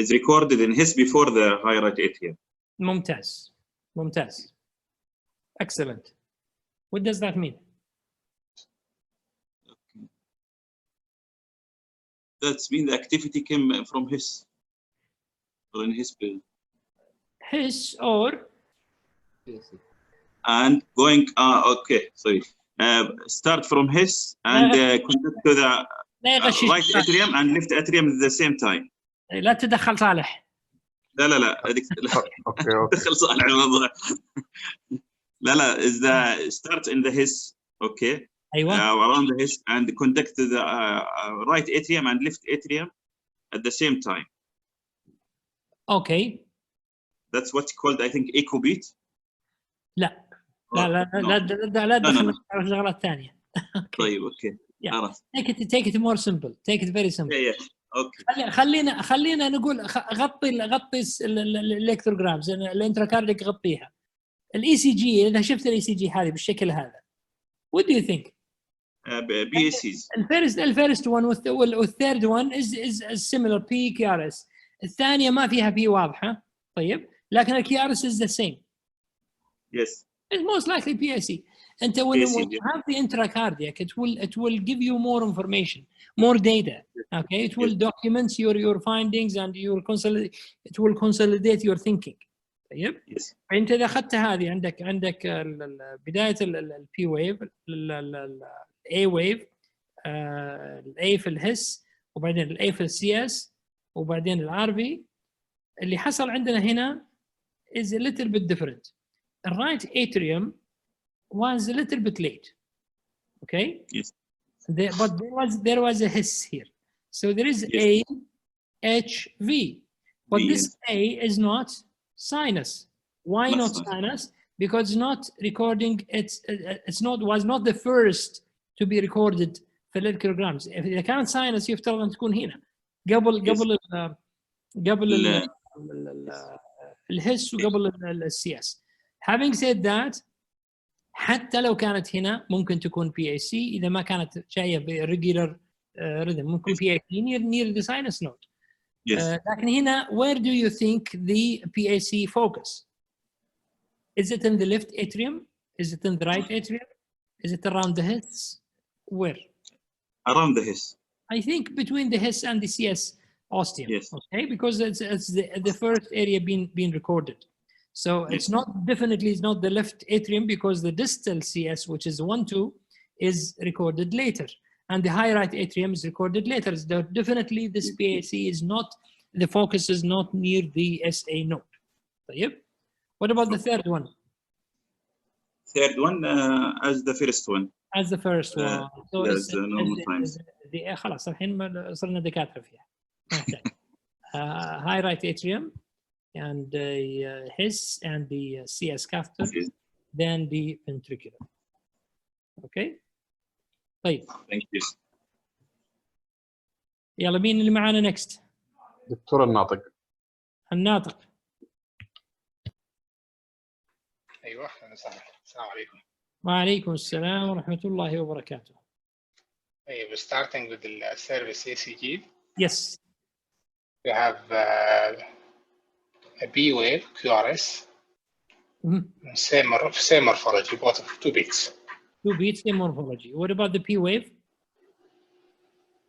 is recorded in his before the high right atrium. ممتاز. ممتاز. Excellent. What does that mean? Okay. That means the activity came from his or in his bill. His or and going okay, sorry. Start from his and conduct to the right atrium and left atrium at the same time. لا تدخل صالح. لا دخل صالح الموضوع. لا is the start in the his, okay. أيوة. Around the his and conduct to the right atrium and left atrium at the same time. Okay. That's what's called, I think, echo beat. لا دخل الشغلات الثانية. طيب اوكي. خلاص. Take it more simple. Take it very simple. Yeah. اوكي. خلينا نقول غطي الالكتروجرامز الانتراكارديك غطيها. الاي سي جي اذا شفت الاي سي جي هذه بالشكل هذا. What do you think? BACs. الفيرست one والثيرد one is similar P QRS. الثانية ما فيها P واضحة. طيب لكن ال QRS is the same. Yes. It's most likely PAC. And when you have the intracardiac, it will give you more information, more data. Okay, it will document your findings and it will consolidate your thinking. طيب. Yes. فأنت إذا أخذت هذه عندك بداية ال P wave, ال A wave, ال A في الهس وبعدين ال A في ال CS وبعدين ال RV. اللي حصل عندنا هنا is a little bit different. The right atrium was a little bit late. Okay. Yes. But there was a hiss here. So there is A, H, V. But this A is not sinus. Why not sinus? Because it's not recording. Was not the first to be recorded في الالكتروجرامز. إذا كانت sinus يفترض أن تكون هنا قبل الهس وقبل السياس. Having said that, حتى لو كانت هنا ممكن تكون PAC إذا ما كانت جاية بريجولار ريذم ممكن PAC near the sinus node. Yes. لكن هنا where do you think the PAC focus? Is it in the left atrium? Is it in the right atrium? Is it around the his? Where? Around the his. I think between the his and the CS ostium. Yes. Okay, because it's the first area being recorded. So it's not definitely it's not the left atrium because the distal CS, which is 1-2, is recorded later, and the high right atrium is recorded later. So definitely this PAC is not, the focus is not near the SA node. What about the third one? Third one as the first one. As the first one. So that's normal times. خلاص الحين صرنا دكاترة فيها. High right atrium. And the his and the CS catheter, then the ventricular. Okay. طيب. Thank you. يلا مين اللي معانا next؟ دكتور الناطق. الناطق. ايوه اهلا وسهلا. السلام عليكم. وعليكم السلام ورحمة الله وبركاته. We're starting with the service ECG. Yes. We have a B wave QRS. Same morphology, both of 2 beats. 2 beats, same morphology. What about the P wave?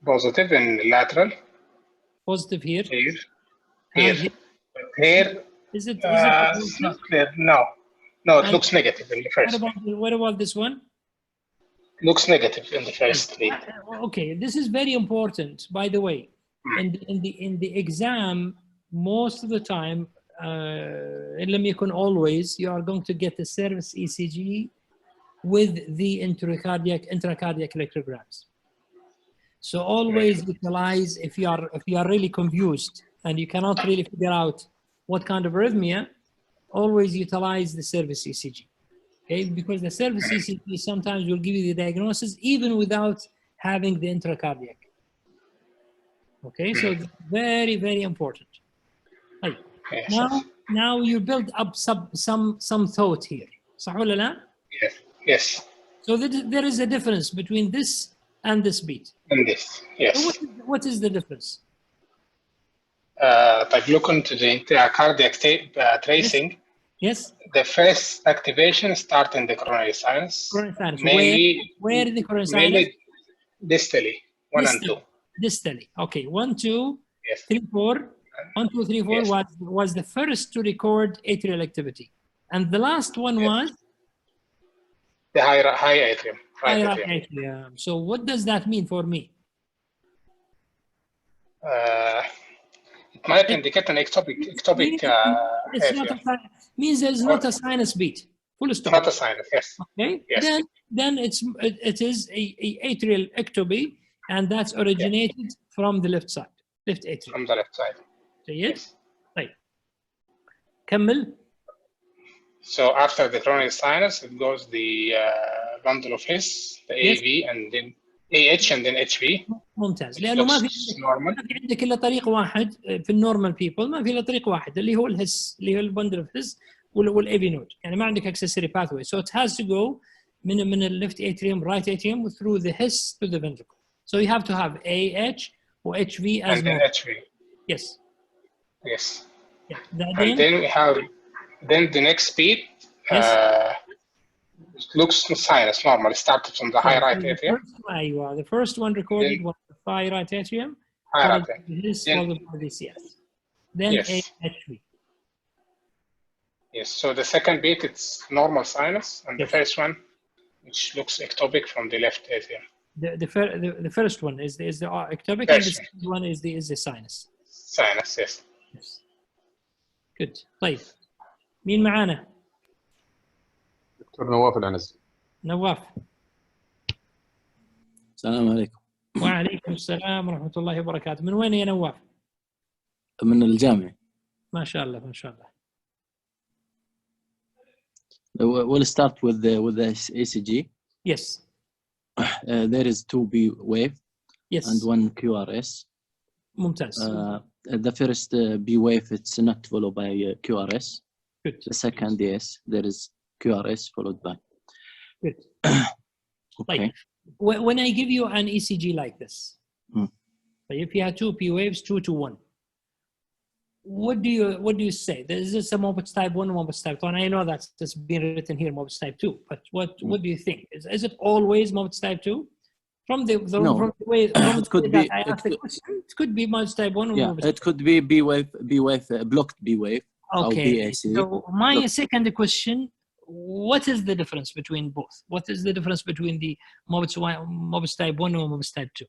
Positive in lateral. Positive here. here. Here, is it it's not clear. No, it looks negative in the first one. What about this one? Looks negative in the first lead. Okay, this is very important, by the way. In the exam, most of the time, in لم يكن always, you are going to get the service ECG with the intracardiac electrograms. So always utilize, if you are really confused and you cannot really figure out what kind of arrhythmia, always utilize the service ECG. Okay, because the service ECG sometimes will give you the diagnosis even without having the intracardiac. Okay, so very, very important. Right. Now you build up some thought here. صح ولا لا? Yes. So there is a difference between this and this beat. And this, yes. So what is the difference? طيب, look into the intra-cardiac tracing. Yes. The first activation starts in the coronary sinus. Coronary sinus. Mainly, where the coronary sinus? Mainly distally, 1 and 2. Distally. Okay, 1, 2, yes. 3, 4. 1, 2, 3, 4 yes. was the first to record atrial activity, and the last one was the high atrium. Right atrium. So what does that mean for me? It might indicate an ectopic means there's not a sinus beat. Full stop. Not a sinus, yes. Okay. Yes. Then it is a atrial ectoby, and that's originated from the left side, left atrium. From the left side. Yes. Right. كمل. So after the coronary sinus, it goes the bundle of His, the AV, and then AH, and then HV. ممتاز. لأنه ما في عندك إلا طريق واحد في النورمال بيبل، ما في إلا طريق واحد اللي هو الهس، اللي هو البندل اوف هيس والAV نود. يعني ما عندك accessory pathway. So it has to go من left atrium, right atrium, through the His to the ventricle. So you have to have AH or HV as and then normal. HV. Yes. Yes. Yeah. And then we have the next beat. Yes. Looks sinus normal. It started from the high right atrium. The first one recorded was the high right atrium. High right atrium. This followed by this, yes. Then yes. AHV. Yes. So the second beat, it's normal sinus, and yes. the first one, which looks ectopic from the left atrium. The first one is the ectopic, first and the second one is the sinus. Sinus, yes. Yes. Good. طيب. مين معانا؟ دكتور نواف العنزي. نواف. السلام عليكم. وعليكم السلام ورحمة الله وبركاته. من وين يا نواف؟ من الجامعة. ما شاء الله ما شاء الله. We'll start with the ECG. Yes. There is 2 B wave. Yes. And 1 QRS. ممتاز. The first B wave, it's not followed by QRS. Good. The second, yes, there is QRS followed by. Good. Okay. Like, when I give you an ECG like this, if you have 2 P waves, 2 to 1, what do you say? Is this a Mobitz type 1 or Mobitz type 2? And I know that's just been written here, Mobitz type 2. But what do you think? Is it always Mobitz type 2? From the way it could be. It could be Mobitz type 1 or Mobitz. It could be B wave, blocked B wave. Okay. So my second question: what is the difference between both? What is the difference between the Mobitz type 1 or Mobitz type 2?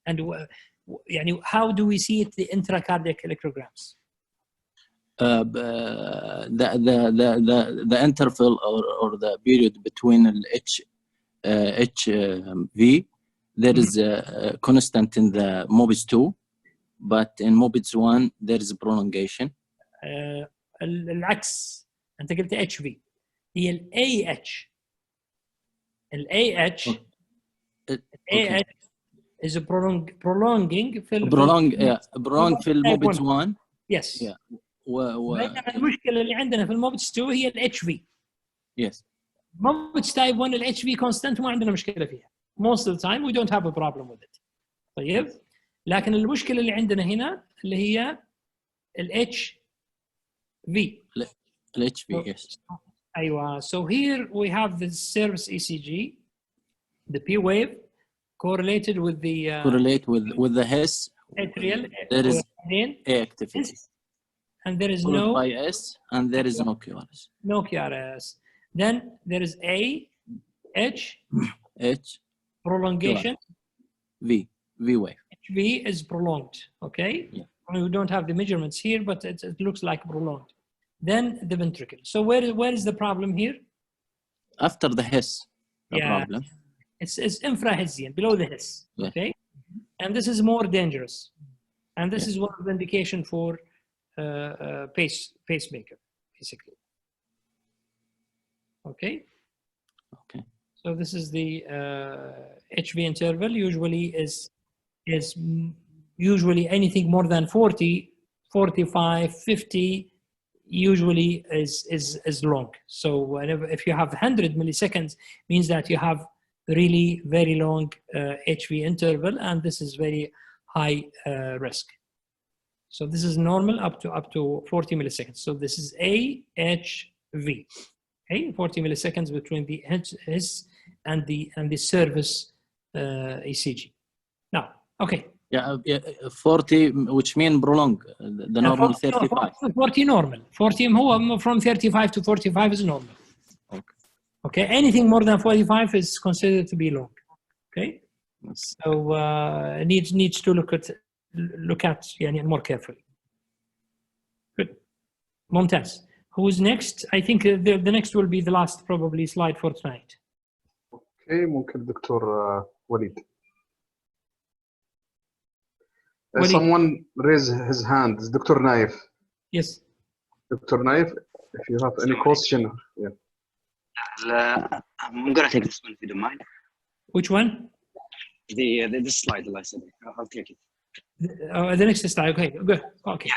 And how do we see it, the intracardiac electrograms? The interval or the period between HV, there is a constant in the Mobitz 2, but in Mobitz 1 there is a prolongation. العكس، أنت قلت HV، هي الAH. الAH is prolonging في prolong في الموبيتس 1. Yes. المشكلة اللي عندنا في الموبيتس 2 هي الHV. Yes. موبيتس تايب 1 الHV constant ما عندنا مشكلة فيها. Most of the time we don't have a problem with it. طيب. لكن المشكلة اللي عندنا هنا اللي هي الHV. الHV, yes. أيوة. So here we have the service ECG, the P wave, correlated with the with the His. Atrial. There is A activity. and there is followed no by S, and there is no QRS. No QRS. Then there is A, H, H, prolongation. V wave. HV is prolonged, okay? Yeah. We don't have the measurements here, but it looks like prolonged. Then the ventricle. So where is the problem here? After the His, the problem. It's infrahisian, below the His, Yeah. okay? And this is more dangerous. And this is one of the indication for pacemaker, basically. Okay? Okay. So this is the HV interval. Usually is usually anything more than 40, 45, 50 usually is long. So whenever, if you have 100 milliseconds, means that you have really very long HV interval, and this is very high risk. So this is normal up to 40 milliseconds. So this is AHV. Okay, 40 milliseconds between the His and the service ECG. Now, okay. Yeah, 40, which mean prolong. The normal 35. 40 normal. 40 هو from 35 to 45 is normal. Okay. Okay, anything more than 45 is considered to be long. Okay, so needs to look at يعني more carefully. Good. ممتاز. Who's next? I think the next will be the last probably slide for tonight. Okay, ممكن دكتور وليد. Someone raise his hand. It's Dr. Naif. Yes. Dr. Naif, if you have any question. Yeah. I'm going to take this one if you don't mind. Which one? The slide that I said. I'll take it. The next slide. Okay. Good. Okay.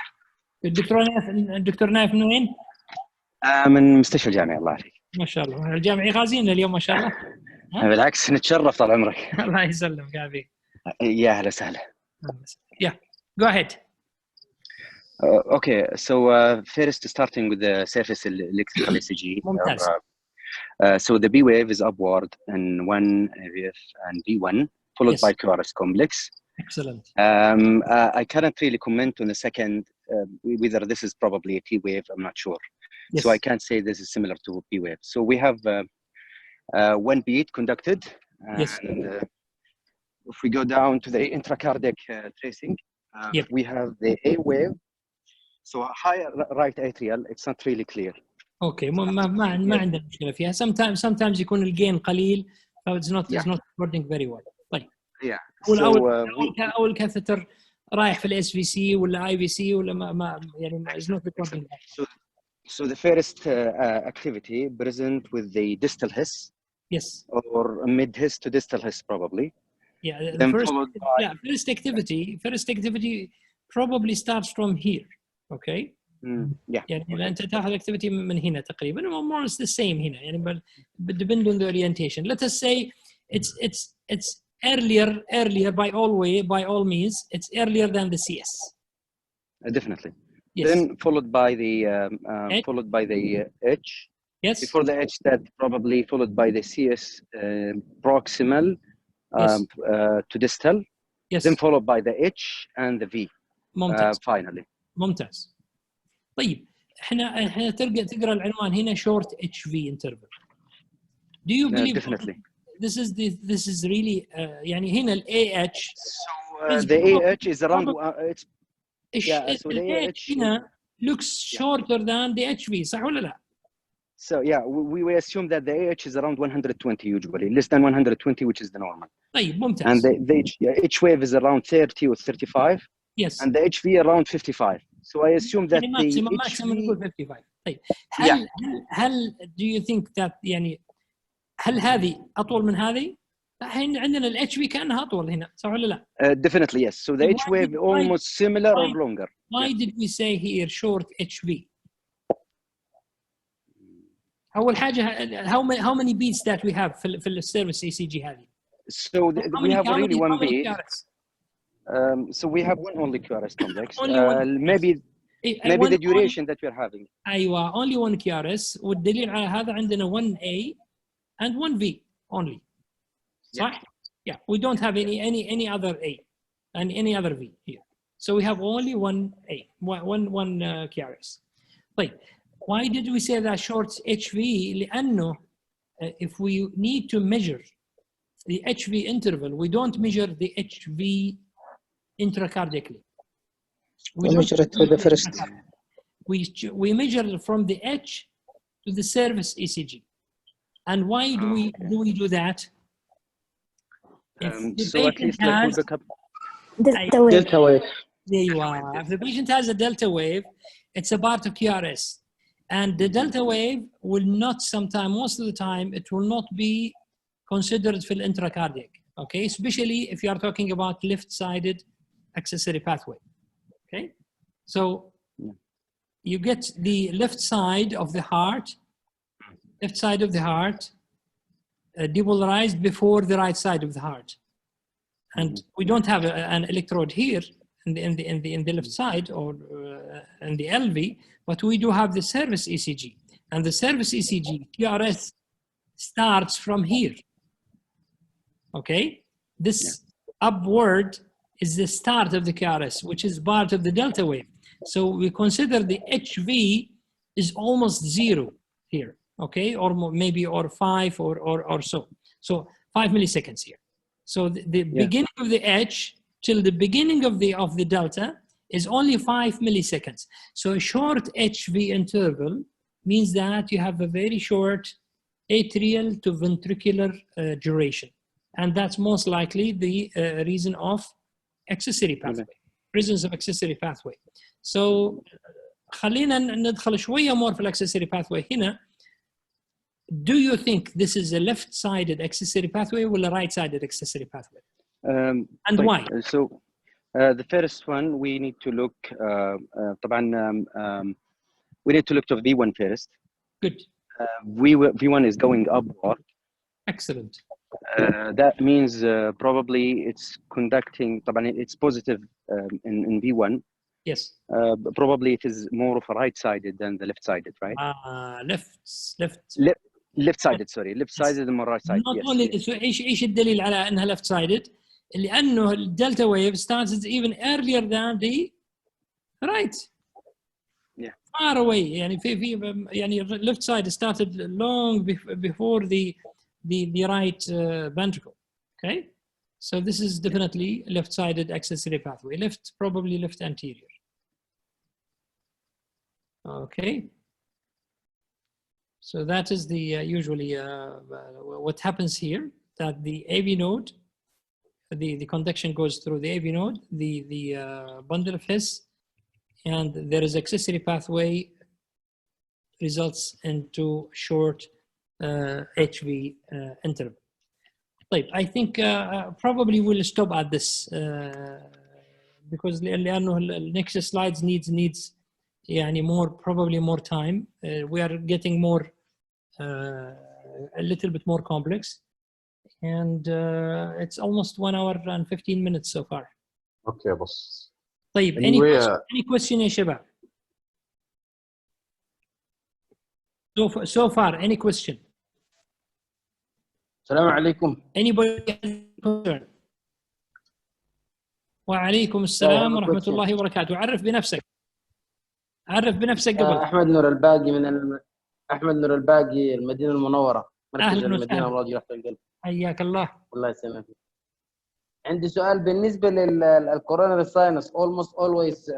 دكتور نايف من وين؟ من مستشفى الجامعة الله يعافيك. ما شاء الله الجامعي غازينا اليوم ما شاء الله. بالعكس نتشرف طال عمرك. الله يسلمك يعافيك. يا هلا وسهلا. Yeah, go ahead. Okay, so first starting with the surface electrical ECG. So the B wave is upward in 1 AVF and B1, followed by QRS complex. Excellent. I cannot really comment on the second, whether this is probably a T wave, I'm not sure. Yes. So I can't say this is similar to B wave. So we have one beat conducted. Yes. And, if we go down to the intra-cardiac tracing, we have the A wave. So higher right atrial, it's not really clear. Okay, ما عندنا مشكلة فيها. Sometimes يكون الجين قليل, so it's not working very well. طيب. Yeah. أول كاثتر رايح في الاس في سي ولا اي في سي ولا ما يعني is not recording. So the first activity present with the distal His. Yes. Or mid His to distal His probably. Yeah, first activity probably starts from here. Okay. Yeah. يعني أنت تأخذ activity من هنا تقريبا, more or less the same هنا يعني but depend on the orientation. Let us say it's earlier by all means it's earlier than the CS. Definitely. Yes. Then followed by the H. Yes. Before the H, that probably followed by the CS proximal. To distal, yes. Then followed by the H and the V. ممتاز. Finally. ممتاز. طيب احنا تقرا العنوان هنا short HV interval. Do you believe definitely this is really يعني هنا ال AH. So the AH is around it's so the AH هنا looks shorter than the HV صح ولا لا؟ So yeah, we assume that the AH is around 120 usually, less than 120, which is the normal. طيب ممتاز. And the H wave is around 30 or 35. Yes. And the HV around 55. So I assume that the maximum نقول 55. طيب هل do you think that يعني هل هذه أطول من هذه؟ الحين عندنا ال HV كأنها أطول هنا صح ولا لا؟ Definitely yes. So the H wave almost similar or longer. Why did we say here short HV? أول حاجة how many beats that we have في السيرفيس ECG هذه? So we have really one beat. So we have one only QRS complex. Maybe the duration that we're having. أيوة, only one QRS والدليل على هذا عندنا 1A and 1V only. صح? Yeah, we don't have any other A and any other V here. So we have only one KRS. طيب, why did we say that short HV? لأنه if we need to measure the HV interval, we don't measure the HV intracardiacally. We measure it with the first. We measure from the H to the service ECG. And why do we do that? So at least like we pick up Delta wave. There you are. If the patient has a delta wave, it's a part of QRS. And the delta wave will not most of the time, it will not be considered for intracardiac, okay? Especially if you are talking about left-sided accessory pathway, okay? So you get the left side of the heart depolarized before the right side of the heart. And we don't have an electrode here in the left side or in the LV, but we do have the service ECG. And the service ECG, QRS, starts from here. Okay? This upward is the start of the QRS, which is part of the delta wave. So we consider the HV is almost 0 here, okay? Or maybe 5 or so. So 5 milliseconds here. So the beginning of the H till the beginning of the delta is only 5 milliseconds. So a short HV interval means that you have a very short atrial to ventricular duration. And that's most likely the reason of accessory pathway, presence of accessory pathway. So خلينا ندخل شوية more في accessory pathway هنا. Do you think this is a left-sided accessory pathway or a right-sided accessory pathway? And why? So the first one we need to look طبعا we need to look to V1 first. Good. V1 is going upward. Excellent. That means probably it's conducting طبعا it's positive in V1. Yes. Probably it is more of a right-sided than the left-sided, right? Left-sided, sorry. Left-sided and more right-sided. Not only this, ايش الدليل على انها left-sided؟ لانه الدلتا wave starts even earlier than the right. Yeah. Far away. يعني يعني left side started long before the right ventricle. Okay. So this is definitely left-sided accessory pathway. Probably left anterior. Okay. So that is the usually what happens here, that the AV node, the conduction goes through the AV node, the bundle of His, and there is accessory pathway results into short HV interval. I think probably we'll stop at this because لأنه next slides needs يعني probably more time. We are getting more a little bit more complex, and it's almost 1 hour and 15 minutes so far. Okay, boss. طيب any question يا شباب? So far any question? السلام عليكم. Anybody has a concern? وعليكم السلام ورحمة الله وبركاته. عرف بنفسك قبل. أحمد نور الباقي المدينة المنورة، مركز المدينة الله يرحم القلب. حياك الله. الله يسلمك. عندي سؤال بالنسبة للكوروناري ساينس almost always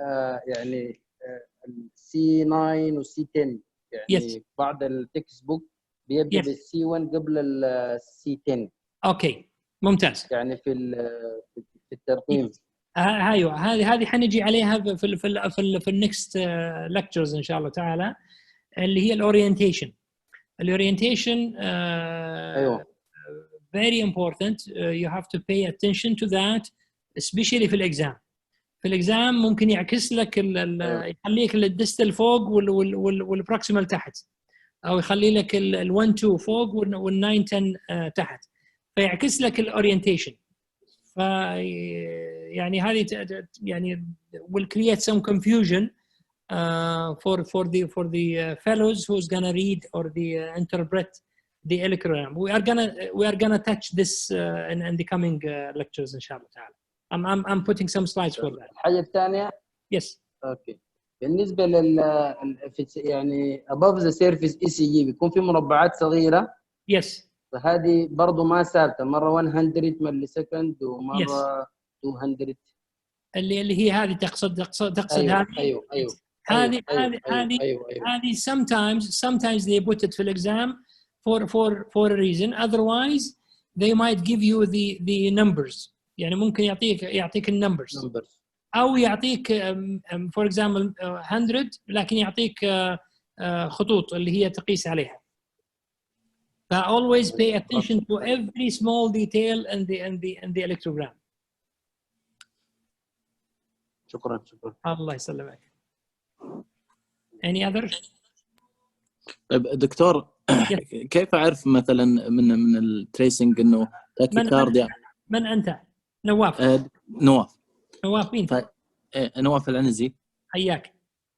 يعني C9 و C10 يعني بعض التكست بوك بيبدأ بالسي 1 قبل السي 10. اوكي ممتاز. يعني في الترقيم. ايوه هذه حنجي عليها في النكست ليكتشرز ان شاء الله تعالى، اللي هي الاورينتيشن. الاورينتيشن ايوه very important. You have to pay attention to that especially في الاكزام. في الاكزام ممكن يعكس لك يخليك الديستال فوق والبروكسيمال تحت، او يخلي لك ال1 2 فوق وال9 10 تحت، فيعكس لك الاورينتيشن. ف يعني هذه يعني will create some confusion for the fellows who's gonna read or interpret the electrogram. We are gonna touch this in the coming lectures ان شاء الله تعالى. I'm putting some slides for that. الحاجة الثانية Yes. اوكي بالنسبة يعني above the surface ECG بيكون في مربعات صغيرة. Yes. فهذه برضه ما ثابتة، مرة 100 ملي سكند ومرة 200. اللي هي هذه تقصد أيوة. هذه. أيوة. هذه sometimes they put it في الexam for a reason. Otherwise they might give you the numbers. يعني ممكن يعطيك النمبرز أو يعطيك for example 100 لكن يعطيك خطوط اللي هي تقيس عليها. always pay attention to every small detail in the electrogram. شكرا. الله يسلمك. Any other? دكتور كيف أعرف مثلا من التريسنج إنه تاكيكارديا؟ من أنت؟ نواف. نواف مين؟ نواف العنزي. حياك.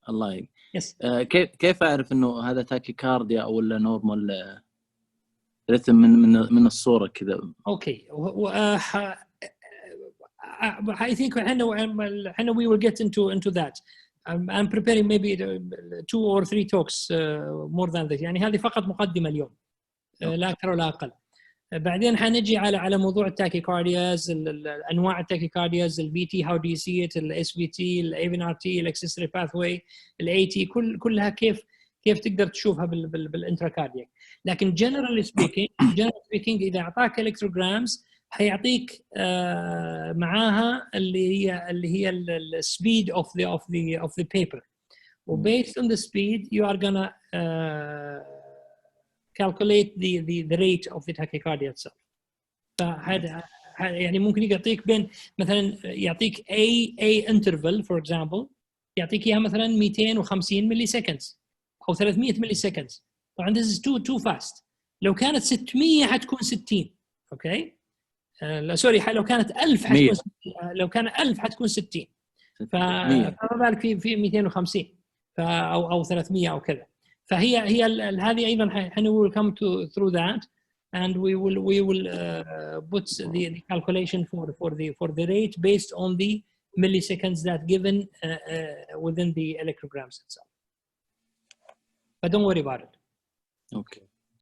الله يحييك. يس. كيف أعرف إنه هذا تاكيكارديا أو ولا نورمال رتم من الصورة كذا؟ أوكي. I think we will get into that. I'm preparing maybe 2 or 3 talks more than this. يعني هذه فقط مقدمة اليوم لا أكثر ولا أقل. بعدين حنجي على موضوع التاكيكاردياز، انواع التاكيكاردياز، البي تي how do you see it، الاس بي تي، الايفن ار تي، الاكسسوري باثواي، الاي تي، كلها كيف تقدر تشوفها بالانتراكاردياك. لكن generally speaking اذا اعطاك الكتروجرامز هيعطيك معاها اللي هي السبيد of the paper. وبased on the speed you are gonna calculate the rate of the tachycardia itself. فهذا يعني ممكن يعطيك بين مثلا يعطيك A interval for example يعطيك اياها مثلا 250 ملي سكندز او 300 ملي سكندز. طبعا this is too fast. لو كانت 600 حتكون 60. اوكي لا سوري لو كانت 1000 حتكون 60. لو كان 1000 حتكون 60. فما بالك في 250 او 300 او كذا. فهي هذه ايضا we will come through that and we will put the calculation for the rate based on the milliseconds that given within the electrograms itself. But don't worry about it. Okay.